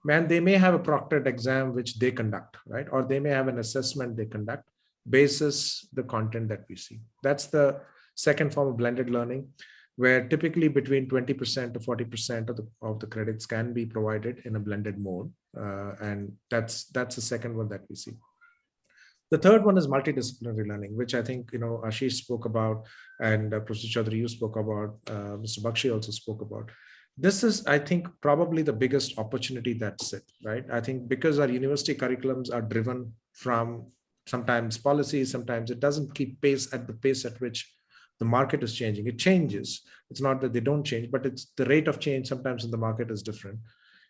And they may have a proctored exam which they conduct, right? Or they may have an assessment they conduct basis the content that we see. That's the second form of blended learning, where typically between 20% to 40% of the credits can be provided in a blended mode. And that's the second one that we see. The third one is multidisciplinary learning, which I think, Ashish spoke about, and Professor Chowdhury, you spoke about, Mr. Bakshi also spoke about. This is, I think, probably the biggest opportunity that's it, right? I think because our university curriculums are driven from sometimes policy, sometimes it doesn't keep pace at the pace at which the market is changing. It changes. It's not that they don't change, but it's the rate of change sometimes in the market is different.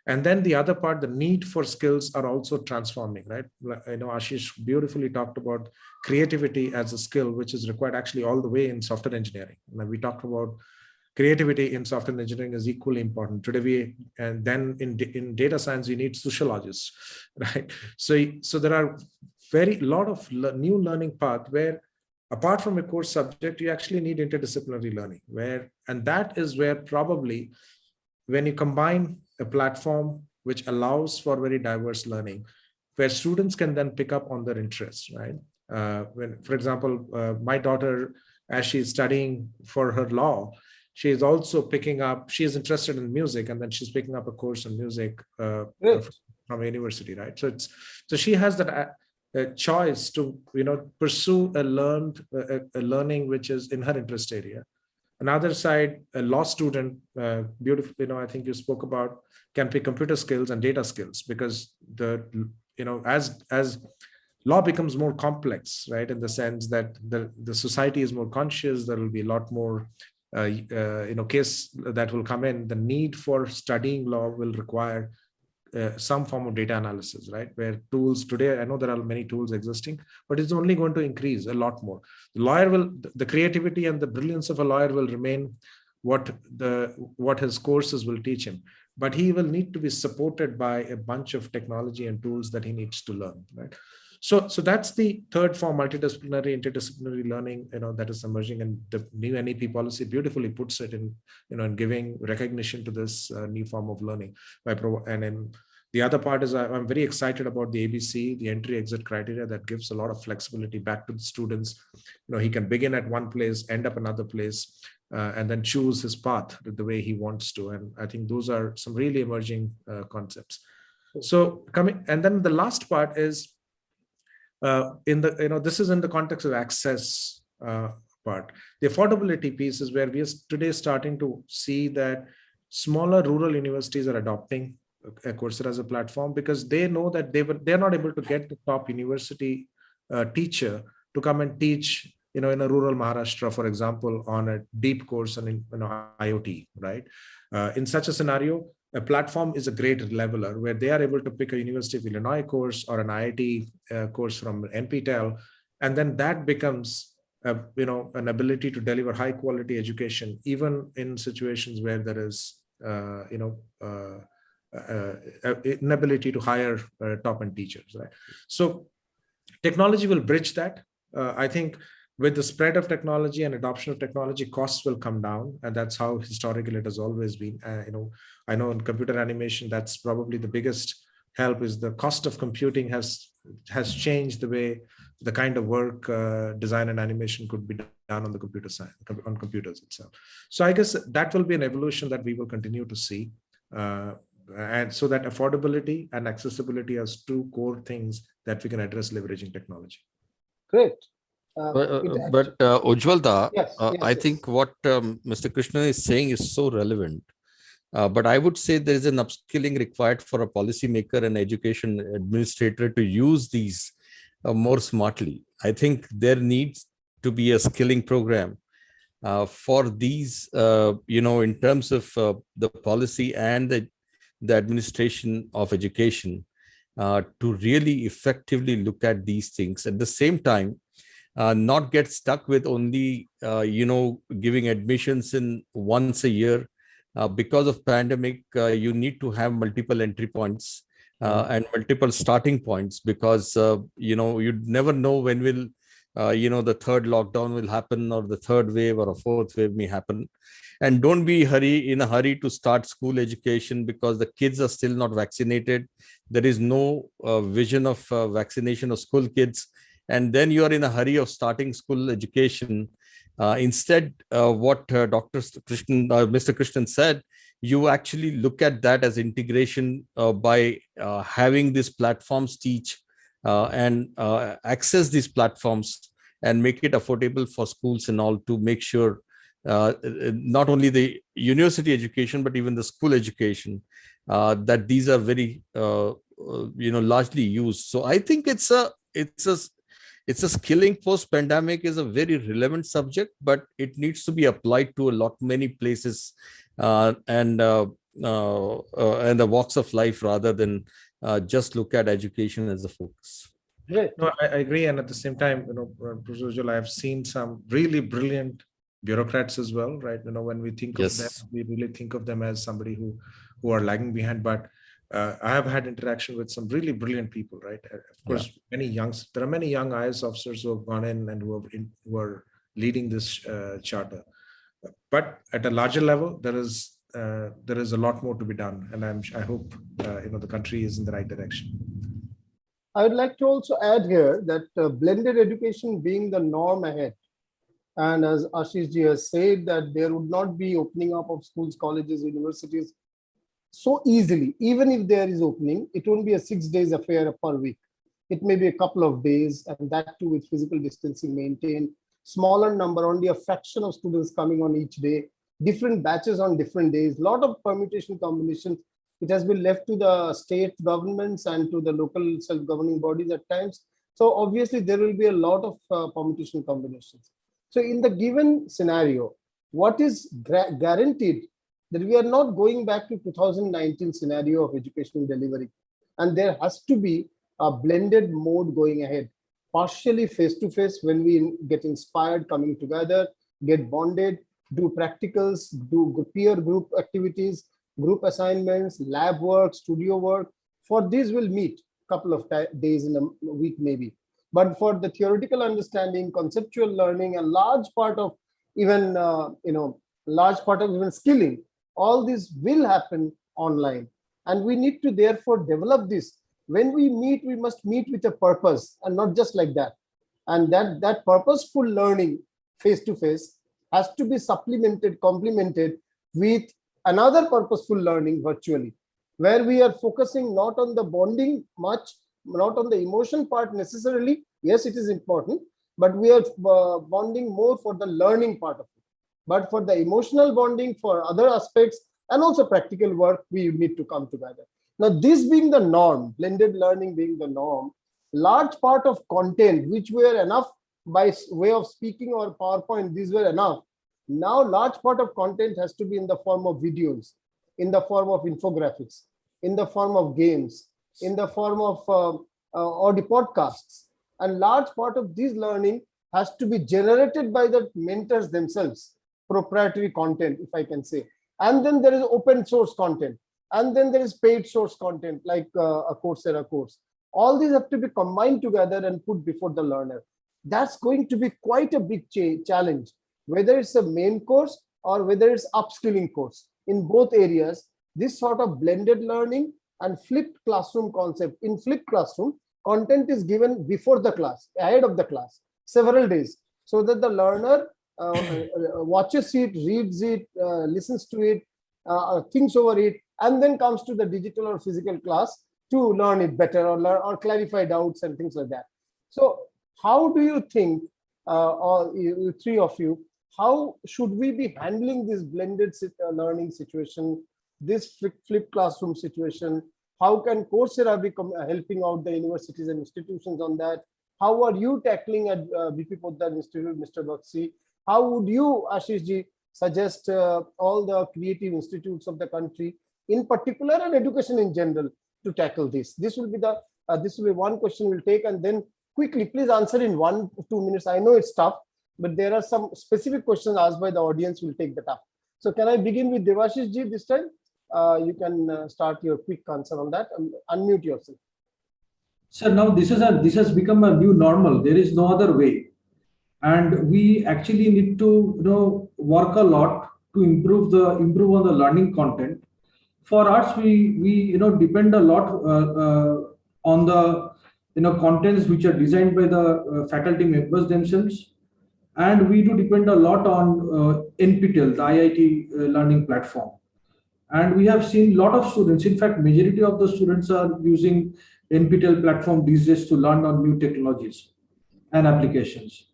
And then the other part, the need for skills are also transforming, right? Ashish beautifully talked about creativity as a skill, which is required actually all the way in software engineering. And we talked about creativity in software engineering is equally important. Today, and then in data science, you need sociologists, right? So there are lot of new learning path where apart from a core subject, you actually need interdisciplinary learning, and that is where probably when you combine a platform which allows for very diverse learning, where students can then pick up on their interests, right? For example, my daughter, as she's studying for her law, she is also picking up, she is interested in music, and then she's picking up a course in music from a university, right? So she has that a choice to pursue a learning which is in her interest area. Another side, a law student, beautiful, I think you spoke about, can pick computer skills and data skills, because as law becomes more complex, right, in the sense that the society is more conscious, there will be a lot more case that will come in. The need for studying law will require some form of data analysis, right? Where tools today, I know there are many tools existing, but it's only going to increase a lot more. The creativity and the brilliance of a lawyer will remain what his courses will teach him, but he will need to be supported by a bunch of technology and tools that he needs to learn, right? So that's the third form, multidisciplinary, interdisciplinary learning, that is emerging, and the new NEP policy beautifully puts it in, in giving recognition to this new form of learning The other part is I'm very excited about the ABC, the entry exit criteria that gives a lot of flexibility back to the students. He can begin at one place, end up another place, and then choose his path the way he wants to. And I think those are some really emerging concepts. So and then the last part is this is in the context of access part. The affordability piece is where we are today starting to see that smaller rural universities are adopting Coursera as a platform, because they know that they're not able to get the top university teacher to come and teach in a rural Maharashtra, for example, on a deep course on IoT, right? In such a scenario, a platform is a great leveler where they are able to pick a University of Illinois course or an IIT course from NPTEL, and then that becomes an ability to deliver high quality education, even in situations where there is inability to hire top-end teachers, right? So technology will bridge that. I think with the spread of technology and adoption of technology, costs will come down, and that's how historically it has always been. I know in computer animation, that's probably the biggest help, is the cost of computing has changed the way the kind of work design and animation could be done on the computer side, on computers itself. So I guess that will be an evolution that we will continue to see. And so that affordability and accessibility as two core things that we can address leveraging technology. Great. But Ujjwal, yes, I think what Mr. Krishnan is saying is so relevant. But I would say there is an upskilling required for a policymaker and education administrator to use these more smartly. I think there needs to be a skilling program for these, in terms of the policy and the administration of education to really effectively look at these things. At the same time, not get stuck with only, giving admissions in once a year. Because of pandemic, you need to have multiple entry points and multiple starting points, because, you'd never know when will, the third lockdown will happen, or the third wave or a fourth wave may happen. And don't be in a hurry to start school education, because the kids are still not vaccinated. There is no vision of vaccination of school kids. And then you are in a hurry of starting school education. Instead, what Mr. Krishnan said, you actually look at that as integration by having these platforms teach and access these platforms and make it affordable for schools and all, to make sure not only the university education, but even the school education, that these are very, largely used. So I think it's a skilling post-pandemic is a very relevant subject, but it needs to be applied to many places and the walks of life, rather than just look at education as a focus. Great. No, I agree. And at the same time, Professor Ujjwal, I have seen some really brilliant bureaucrats as well, right? When we think of them, we really think of them as somebody who are lagging behind, but I have had interaction with some really brilliant people, right? Of course, there are many young IAS officers who have gone in and who are leading this charter. But at a larger level, there is a lot more to be done, and I hope the country is in the right direction. I would like to also add here that blended education being the norm ahead, and as Ashish ji has said, that there would not be opening up of schools, colleges, universities so easily. Even if there is opening, it won't be a 6 days affair per week. It may be a couple of days, and that too with physical distancing maintained, smaller number, only a fraction of students coming on each day, different batches on different days, lot of permutation combinations. It has been left to the state governments and to the local self-governing bodies at times. So obviously there will be a lot of permutation combinations. So in the given scenario, what is guaranteed that we are not going back to 2019 scenario of educational delivery, and there has to be a blended mode going ahead, partially face-to-face when we get inspired, coming together, get bonded, do practicals, do peer group activities, group assignments, lab work, studio work. For these we'll meet a couple of days in a week maybe. But for the theoretical understanding, conceptual learning, a large part of even skilling, all this will happen online. And we need to therefore develop this. When we meet, we must meet with a purpose and not just like that. And that purposeful learning face-to-face has to be supplemented, complemented with another purposeful learning virtually, where we are focusing not on the bonding much, not on the emotion part necessarily. Yes, it is important, but we are bonding more for the learning part of it. But for the emotional bonding, for other aspects, and also practical work, we need to come together. Now, this being the norm, blended learning being the norm, large part of content, which were enough by way of speaking or PowerPoint, these were enough. Now, large part of content has to be in the form of videos, in the form of infographics, in the form of games, in the form of audio podcasts. And large part of this learning has to be generated by the mentors themselves, proprietary content, if I can say. And then there is open source content. And then there is paid source content like a Coursera course. All these have to be combined together and put before the learner. That's going to be quite a big challenge, whether it's a main course or whether it's upskilling course. In both areas, this sort of blended learning and flipped classroom concept. In flipped classroom, content is given before the class, ahead of the class, several days, so that the learner watches it, reads it, listens to it, thinks over it, and then comes to the digital or physical class to learn it better or clarify doubts and things like that. So how do you think, or you three of you, how should we be handling this blended learning situation, this flipped classroom situation? How can Coursera be helping out the universities and institutions on that? How are you tackling at BP Poddar Institute, Mr. Bakshi? How would you, Ashish ji, suggest all the creative institutes of the country, in particular, and education in general, to tackle this? This will be the one question we'll take, and then quickly, please answer in 1 or 2 minutes. I know it's tough, but there are some specific questions asked by the audience. We'll take that up. So can I begin with Debasish ji this time? You can start your quick answer on that. Unmute yourself. Sir, now this has become a new normal. There is no other way, and we actually need to work a lot to improve on the learning content. For us, we depend a lot on the contents which are designed by the faculty members themselves, and we do depend a lot on NPTEL, the IIT learning platform. And we have seen a lot of students, in fact, majority of the students are using NPTEL platform these days to learn on new technologies and applications.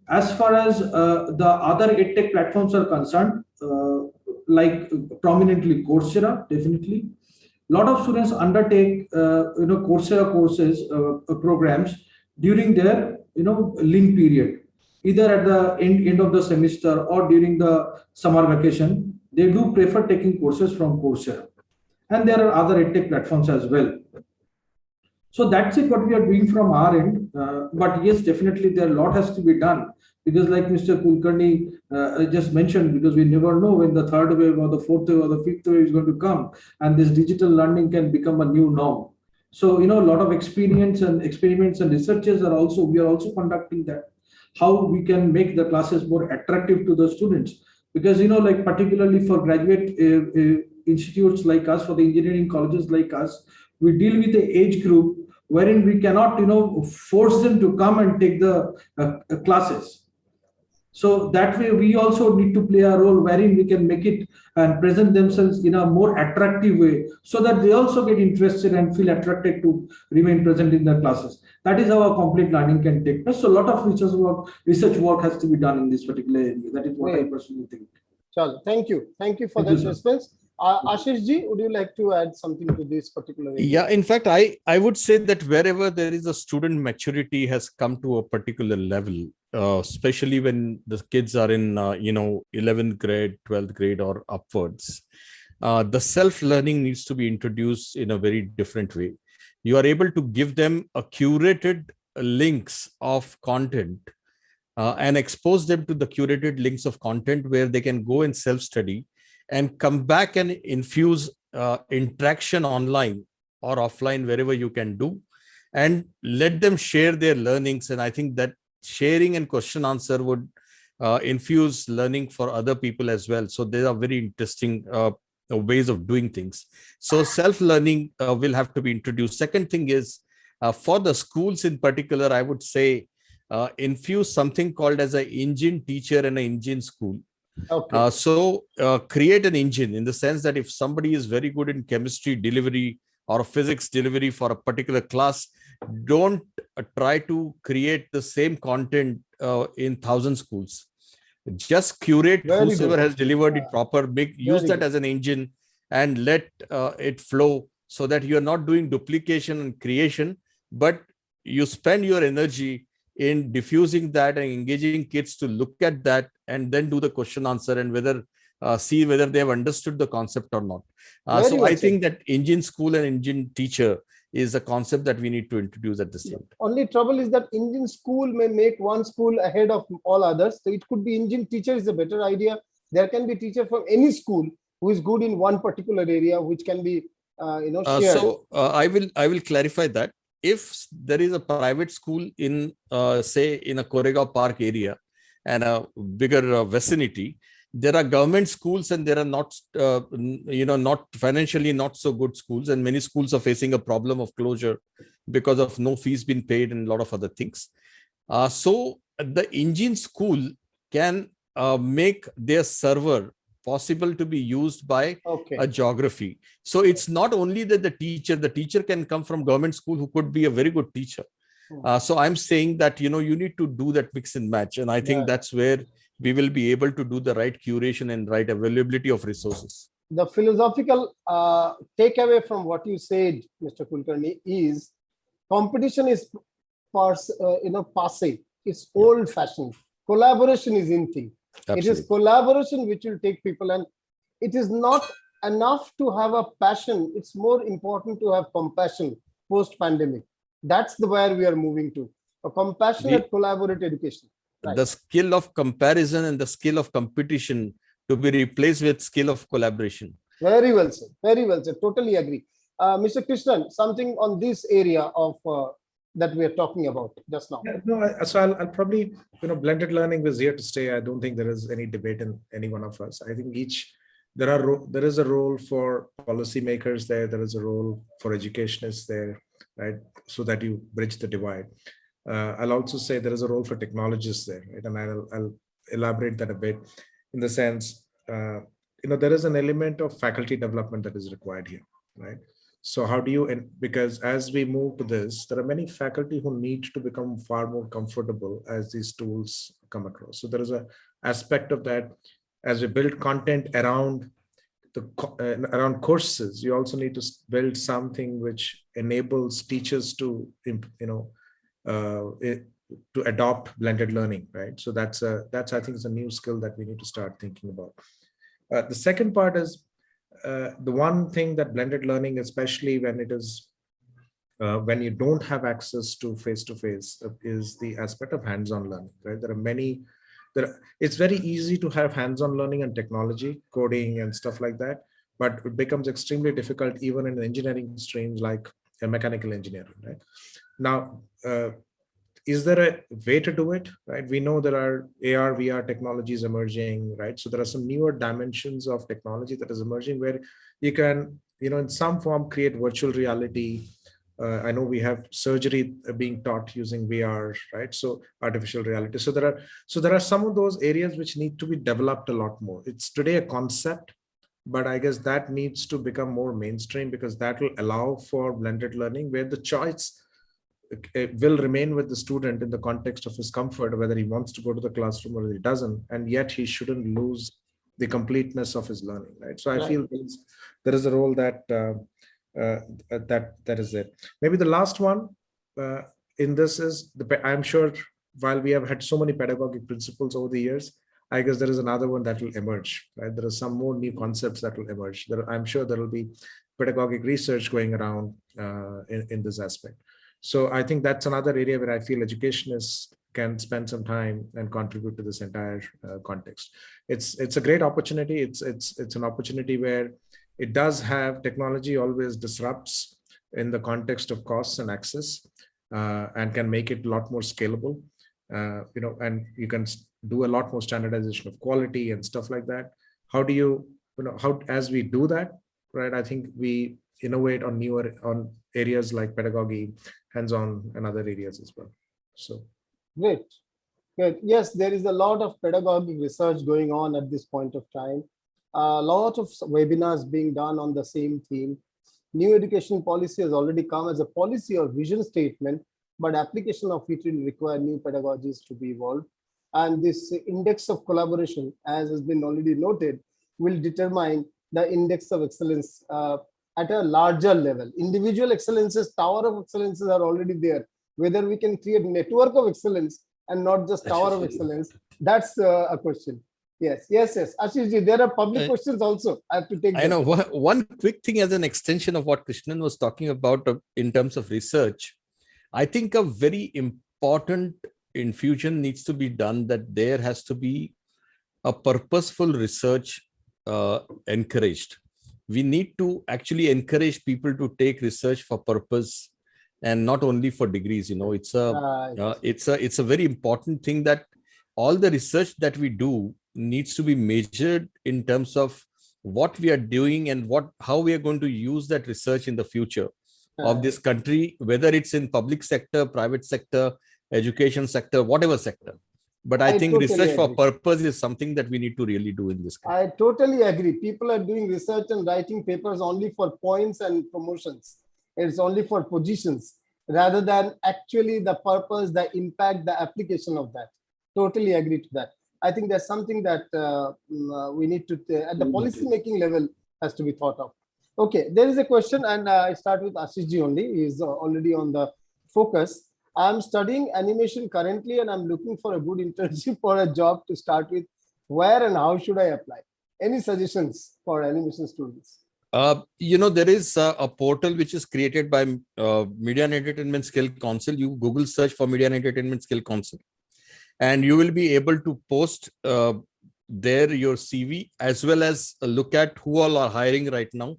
As far as the other EdTech platforms are concerned, like prominently Coursera, definitely. A lot of students undertake Coursera courses, programs during their lean period, either at the end of the semester or during the summer vacation. They do prefer taking courses from Coursera, and there are other EdTech platforms as well. So that's it, what we are doing from our end. But yes, definitely a lot has to be done, because like Mr. Kulkarni just mentioned, because we never know when the third wave or the fourth wave or the fifth wave is going to come, and this digital learning can become a new norm. So, a lot of experiments and researches we are also conducting that, how we can make the classes more attractive to the students. Because, like particularly for graduate institutes like us, for the engineering colleges like us, we deal with the age group wherein we cannot, force them to come and take the classes. So that way, we also need to play a role wherein we can make it and present themselves in a more attractive way, so that they also get interested and feel attracted to remain present in the classes. That is how a complete learning can take place. So a lot of research work has to be done in this particular area. That is what I personally think. Chalo, thank you. Thank you for that response. Ashish ji, would you like to add something to this particular area? Yeah, in fact, I would say that wherever there is a student maturity has come to a particular level, especially when the kids are in 11th grade, 12th grade or upwards, the self-learning needs to be introduced in a very different way. You are able to give them a curated links of content and expose them to the curated links of content where they can go and self-study and come back and infuse interaction online or offline, wherever you can do, and let them share their learnings. And I think that sharing and question answer would infuse learning for other people as well. So there are very interesting ways of doing things. So self-learning will have to be introduced. Second thing is, for the schools in particular, I would say infuse something called as an engine teacher and an engine school. Okay. Create an engine in the sense that if somebody is very good in chemistry delivery or physics delivery for a particular class, don't try to create the same content in 1,000 schools. Just curate whosoever has delivered it proper, use that as an engine and let it flow, so that you're not doing duplication and creation, but you spend your energy in diffusing that and engaging kids to look at that and then do the question answer and whether see whether they have understood the concept or not. So I think that engine school and engine teacher is a concept that we need to introduce at this time. Only trouble is that engine school may make one school ahead of all others. So it could be engine teacher is a better idea. There can be teacher from any school who is good in one particular area, which can be shared. I will clarify that. If there is a private school in say in a Koregaon Park area and a bigger vicinity, there are government schools and there are not not financially not so good schools, and many schools are facing a problem of closure because of no fees being paid and a lot of other things. So the engine school can make their server possible to be used by a geography. So it's not only that the teacher can come from government school who could be a very good teacher. So I'm saying that, you need to do that mix and match. And I think that's where we will be able to do the right curation and right availability of resources. The philosophical takeaway from what you said, Mr. Kulkarni, is competition is passe. It's old fashioned. Collaboration is in thing. Absolutely. It is collaboration which will take people, and it is not enough to have a passion. It's more important to have compassion post-pandemic. That's where we are moving to. A compassionate, collaborative education. Right. The skill of comparison and the skill of competition to be replaced with skill of collaboration. Very well said. Very well said. Totally agree. Mr. Krishnan, something on this area of that we are talking about just now. So I'll probably, blended learning is here to stay. I don't think there is any debate in any one of us. I think there is a role for policymakers there. There is a role for educationists there, right? So that you bridge the divide. I'll also say there is a role for technologists there, right? And I'll elaborate that a bit in the sense, there is an element of faculty development that is required here, right? So how do you, because as we move to this, there are many faculty who need to become far more comfortable as these tools come across. So there is an aspect of that as we build content around around courses. You also need to build something which enables teachers to, to adopt blended learning, right? So that's I think is a new skill that we need to start thinking about. The second part is the one thing that blended learning, especially when it is when you don't have access to face-to-face, is the aspect of hands-on learning, right? It's very easy to have hands-on learning and technology, coding and stuff like that, but it becomes extremely difficult even in engineering streams like mechanical engineering, right? Now, is there a way to do it, right? We know there are AR, VR technologies emerging, right? So there are some newer dimensions of technology that is emerging where you can, in some form create virtual reality. I know we have surgery being taught using VR, right? So artificial reality. So there are some of those areas which need to be developed a lot more. It's today a concept, but I guess that needs to become more mainstream, because that will allow for blended learning where the choice will remain with the student in the context of his comfort, whether he wants to go to the classroom or he doesn't, and yet he shouldn't lose the completeness of his learning, right? So I feel there is a role that that is it. Maybe the last one in this is I'm sure while we have had so many pedagogic principles over the years, I guess there is another one that will emerge, right? There are some more new concepts that will emerge. I'm sure there will be pedagogic research going around in this aspect. So I think that's another area where I feel educationists can spend some time and contribute to this entire context. It's a great opportunity. It's an opportunity where it does have technology always disrupts in the context of costs and access, and can make it a lot more scalable. And you can do a lot more standardization of quality and stuff like that. How do you how, as we do that, right, I think we innovate on newer, on areas like pedagogy, hands-on, and other areas as well. So Great. Great. Yes, there is a lot of pedagogic research going on at this point of time. A lot of webinars being done on the same theme. New education policy has already come as a policy or vision statement, but application of it will require new pedagogies to be evolved. And this index of collaboration, as has been already noted, will determine the index of excellence at a larger level. Individual excellences, tower of excellences are already there. Whether we can create network of excellence and not just tower of excellence, that's a question. Yes. Ashish ji, there are public questions also. I have to take. I know one quick thing as an extension of what Krishnan was talking about in terms of research. I think a very important infusion needs to be done, that there has to be a purposeful research encouraged. We need to actually encourage people to take research for purpose and not only for degrees. It's a very important thing that all the research that we do needs to be measured in terms of what we are doing and how we are going to use that research in the future of this country, whether it's in public sector, private sector, education sector, whatever sector. But I think totally research for agree. purpose is something that we need to really do in this country. I totally agree. People are doing research and writing papers only for points and promotions. It's only for positions rather than actually the purpose, the impact, the application of that. Totally agree to that. I think that's something that we need to, at the policy making level, has to be thought of. Okay, there is a question, and I start with Ashish ji only. He is already on the focus. I'm studying animation currently, and I'm looking for a good internship or a job to start with. Where and how should I apply? Any suggestions for animation students? There is a portal which is created by Media and Entertainment Skill Council. You Google search for Media and Entertainment Skill Council, and you will be able to post there your CV, as well as look at who all are hiring right now.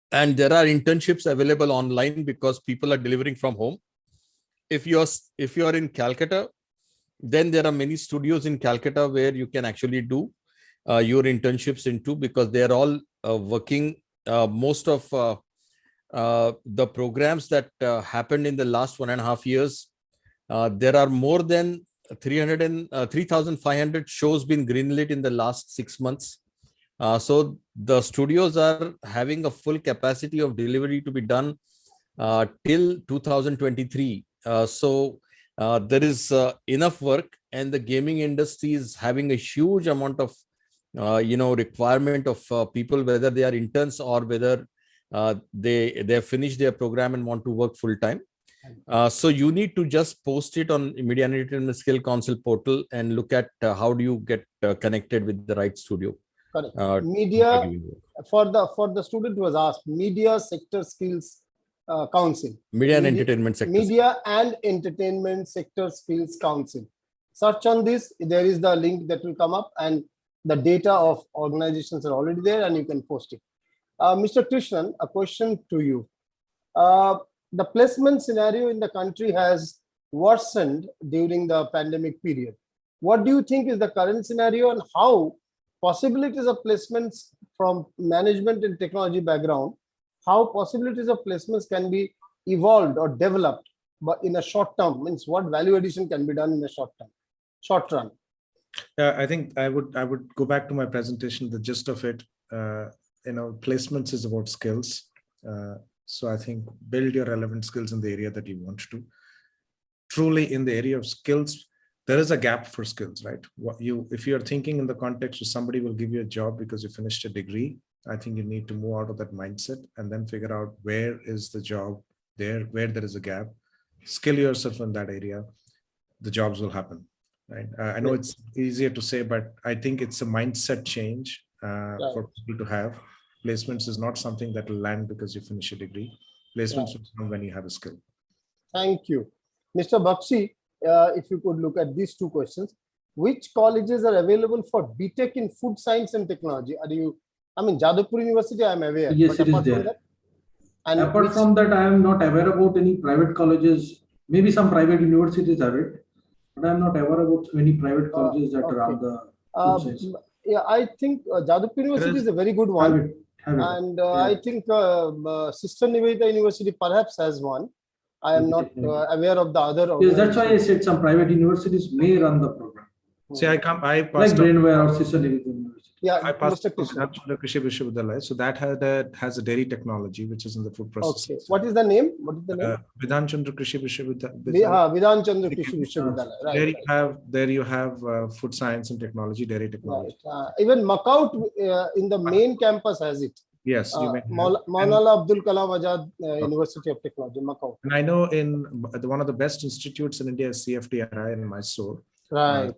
And there are internships available online because people are delivering from home. If you are in Calcutta, then there are many studios in Calcutta where you can actually do your internships into, because they are all working. Most of the programs that happened in the last 1.5 years, there are more than 3,500 shows been greenlit in the last 6 months. So the studios are having a full capacity of delivery to be done till 2023. So there is enough work, and the gaming industry is having a huge amount of requirement of people, whether they are interns or whether they have finished their program and want to work full time. So you need to just post it on Media and Entertainment Skill Council portal and look at how do you get connected with the right studio. Correct. Media, for the student who was asked, Media Sector Skills Council. Media and Entertainment Sector. Media and Entertainment Sector Skills Council. Search on this. There is the link that will come up, and the data of organizations are already there, and you can post it. Mr. Krishnan, a question to you. The placement scenario in the country has worsened during the pandemic period. What do you think is the current scenario, and how possibilities of placements from management and technology background, how possibilities of placements can be evolved or developed, but in a short term, means what value addition can be done in the short run? Yeah, I think I would go back to my presentation. The gist of it, placements is about skills. So I think build your relevant skills in the area that you want to. Truly, in the area of skills, there is a gap for skills, right? If you're thinking in the context of somebody will give you a job because you finished a degree, I think you need to move out of that mindset and then figure out where is the job there, where there is a gap. Skill yourself in that area. The jobs will happen, right? I know it's easier to say, but I think it's a mindset change for people to have. Placements is not something that will land because you finish a degree. Placements will come when you have a skill. Thank you. Mr. Bakshi, if you could look at these two questions. Which colleges are available for BTech in food science and technology? Jadavpur University, I am aware. Yes, it is there. And apart from that, I am not aware about any private colleges. Maybe some private universities have it, but I am not aware about any private colleges that are on the food science. Yeah, I think Jadavpur University is a very good one. Have it. And I think Sister Nivedita University perhaps has one. I am not aware of the other. Yes, that's why I said some private universities may run the program. See, I passed Like out- Brainware or Sister Nivedita University. Yeah, I passed Mr. Krishnan. Krishi Vishwavidyalaya. So that has a dairy technology, which is in the food processing. Okay. What is the name? What is the name? Vidhan Chandra Krishi Vishwavidyalaya. Vidhan Chandra Krishi Vishwavidyalaya. Right. There you have food science and technology, dairy technology. Right. Even Macaut in the main campus has it. Yes, you may have. Maulana Abdul Kalam Azad University of Technology, Macaut. And I know in one of the best institutes in India is CFTRI in Mysore. Right.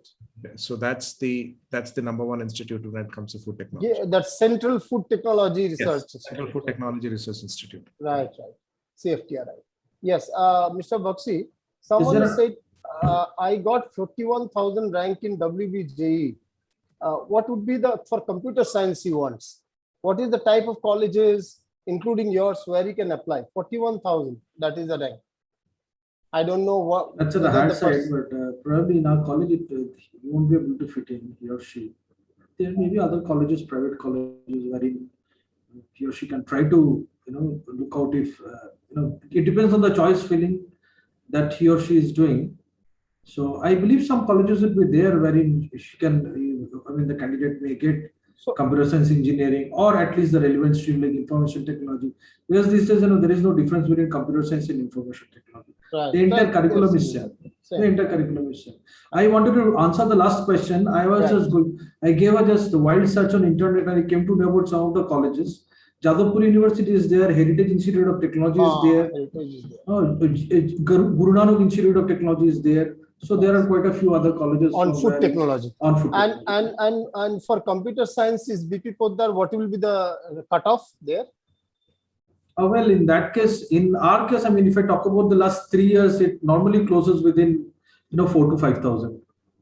So that's the number one institute when it comes to food technology. Yeah, that's Central Food Technology Research. Yes, Central Food Technology Research Institute. Right. CFTRI. Yes, Mr. Bakshi, someone said I got 41,000 rank in WBJE. What would be for computer science he wants? What is the type of colleges, including yours, where he can apply? 41,000, that is the rank. I don't know what. That's on the hard side, but probably in our college, you won't be able to fit in, he or she. There may be other colleges, private colleges, wherein he or she can try to, look out if, it depends on the choice filling that he or she is doing. So I believe some colleges will be there wherein she can, the candidate may get computer science engineering or at least the relevant stream like information technology. Because these days, there is no difference between computer science and information technology. Right. The entire curriculum is same. The entire curriculum is same. I wanted to answer the last question. I was just good. I gave just a wild search on internet and I came to know about some of the colleges. Jadavpur University is there. Heritage Institute of Technology is there. Guru Nanak Institute of Technology is there. So there are quite a few other colleges on food technology. Technology. And for computer science is BP Poddar, what will be the cutoff there? Well, in that case, in our case, if I talk about the last 3 years, it normally closes within 4,000 to 5,000.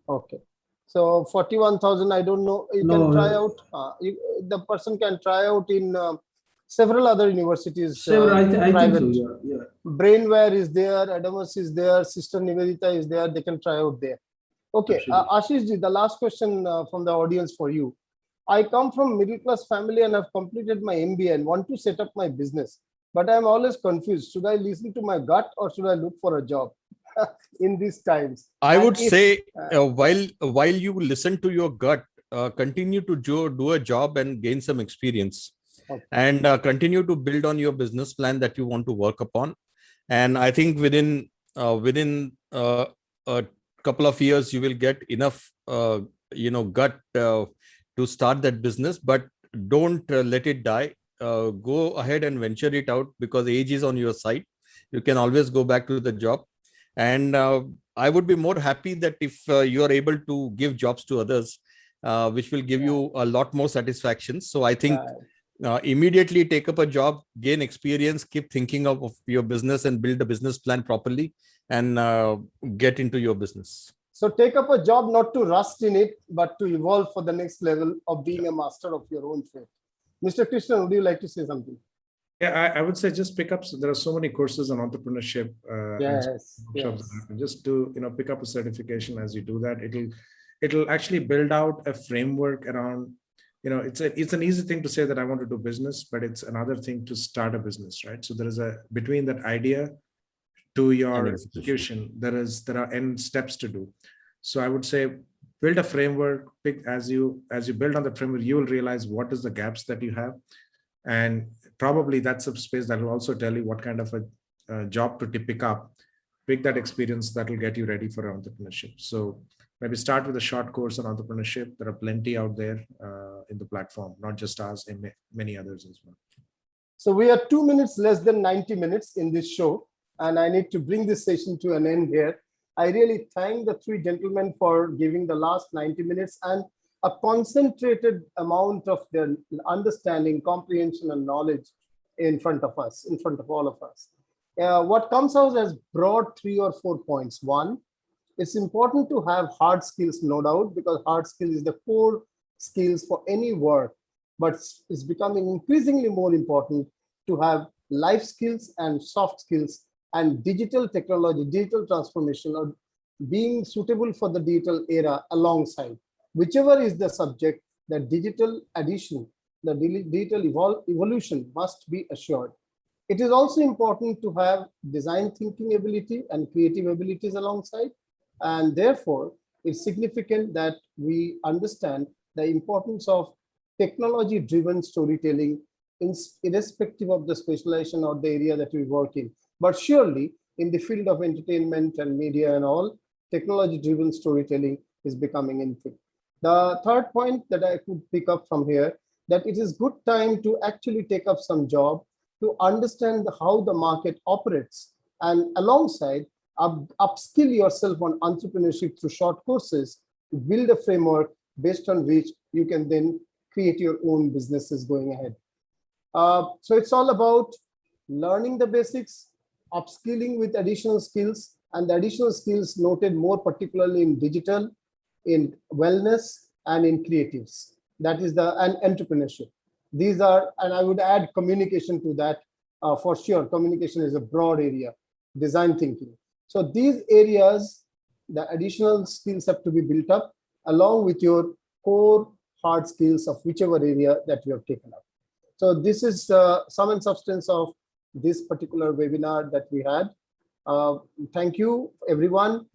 Okay. So 41,000, I don't know. You can try out. The person can try out in several other universities. I think so, yeah. Brainware is there, Adamas is there, Sister Nivedita is there. They can try out there. Okay, Ashish ji, the last question from the audience for you. I come from middle class family and have completed my MBA and want to set up my business, but I'm always confused. Should I listen to my gut or should I look for a job in these times? I would say while you listen to your gut, continue to do a job and gain some experience. Okay. And continue to build on your business plan that you want to work upon. And I think within a couple of years, you will get enough, gut to start that business, but don't let it die. Go ahead and venture it out because age is on your side. You can always go back to the job. And I would be more happy that if you are able to give jobs to others, which will give you a lot more satisfaction. So I think immediately take up a job, gain experience, keep thinking of your business and build a business plan properly and get into your business. So take up a job not to rust in it, but to evolve for the next level of being a master of your own fate. Mr. Krishnan, would you like to say something? Yeah, I would say just pick up. There are so many courses on entrepreneurship. Just to pick up a certification as you do that. It'll actually build out a framework around. It's an easy thing to say that I want to do business, but it's another thing to start a business, right? So there is between that idea to your execution, there are end steps to do. So I would say build a framework. As you build on the framework, you will realize what is the gaps that you have, and probably that's a space that will also tell you what kind of a job to pick up. Pick that experience that will get you ready for entrepreneurship. So maybe start with a short course on entrepreneurship. There are plenty out there in the platform, not just us, and many others as well. So we are 2 minutes less than 90 minutes in this show, and I need to bring this session to an end here. I really thank the three gentlemen for giving the last 90 minutes and a concentrated amount of their understanding, comprehension, and knowledge in front of us, in front of all of us. What comes out as broad 3 or 4 points. One, it's important to have hard skills, no doubt, because hard skill is the core skills for any work, but it's becoming increasingly more important to have life skills and soft skills and digital technology, digital transformation, or being suitable for the digital era alongside. Whichever is the subject, that digital addition, the digital evolution must be assured. It is also important to have design thinking ability and creative abilities alongside. And therefore, it's significant that we understand the importance of technology-driven storytelling irrespective of the specialization or the area that we work in. But surely, in the field of entertainment and media and all, technology-driven storytelling is becoming in thing. The third point that I could pick up from here, that it is good time to actually take up some job to understand how the market operates, and alongside upskill yourself on entrepreneurship through short courses to build a framework based on which you can then create your own businesses going ahead. So it's all about learning the basics, upskilling with additional skills, and the additional skills noted more particularly in digital, in wellness, and in creatives. That is and entrepreneurship. These are, and I would add communication to that for sure. Communication is a broad area, design thinking. So these areas, the additional skills have to be built up along with your core hard skills of whichever area that you have taken up. So this is sum and substance of this particular webinar that we had. Thank you everyone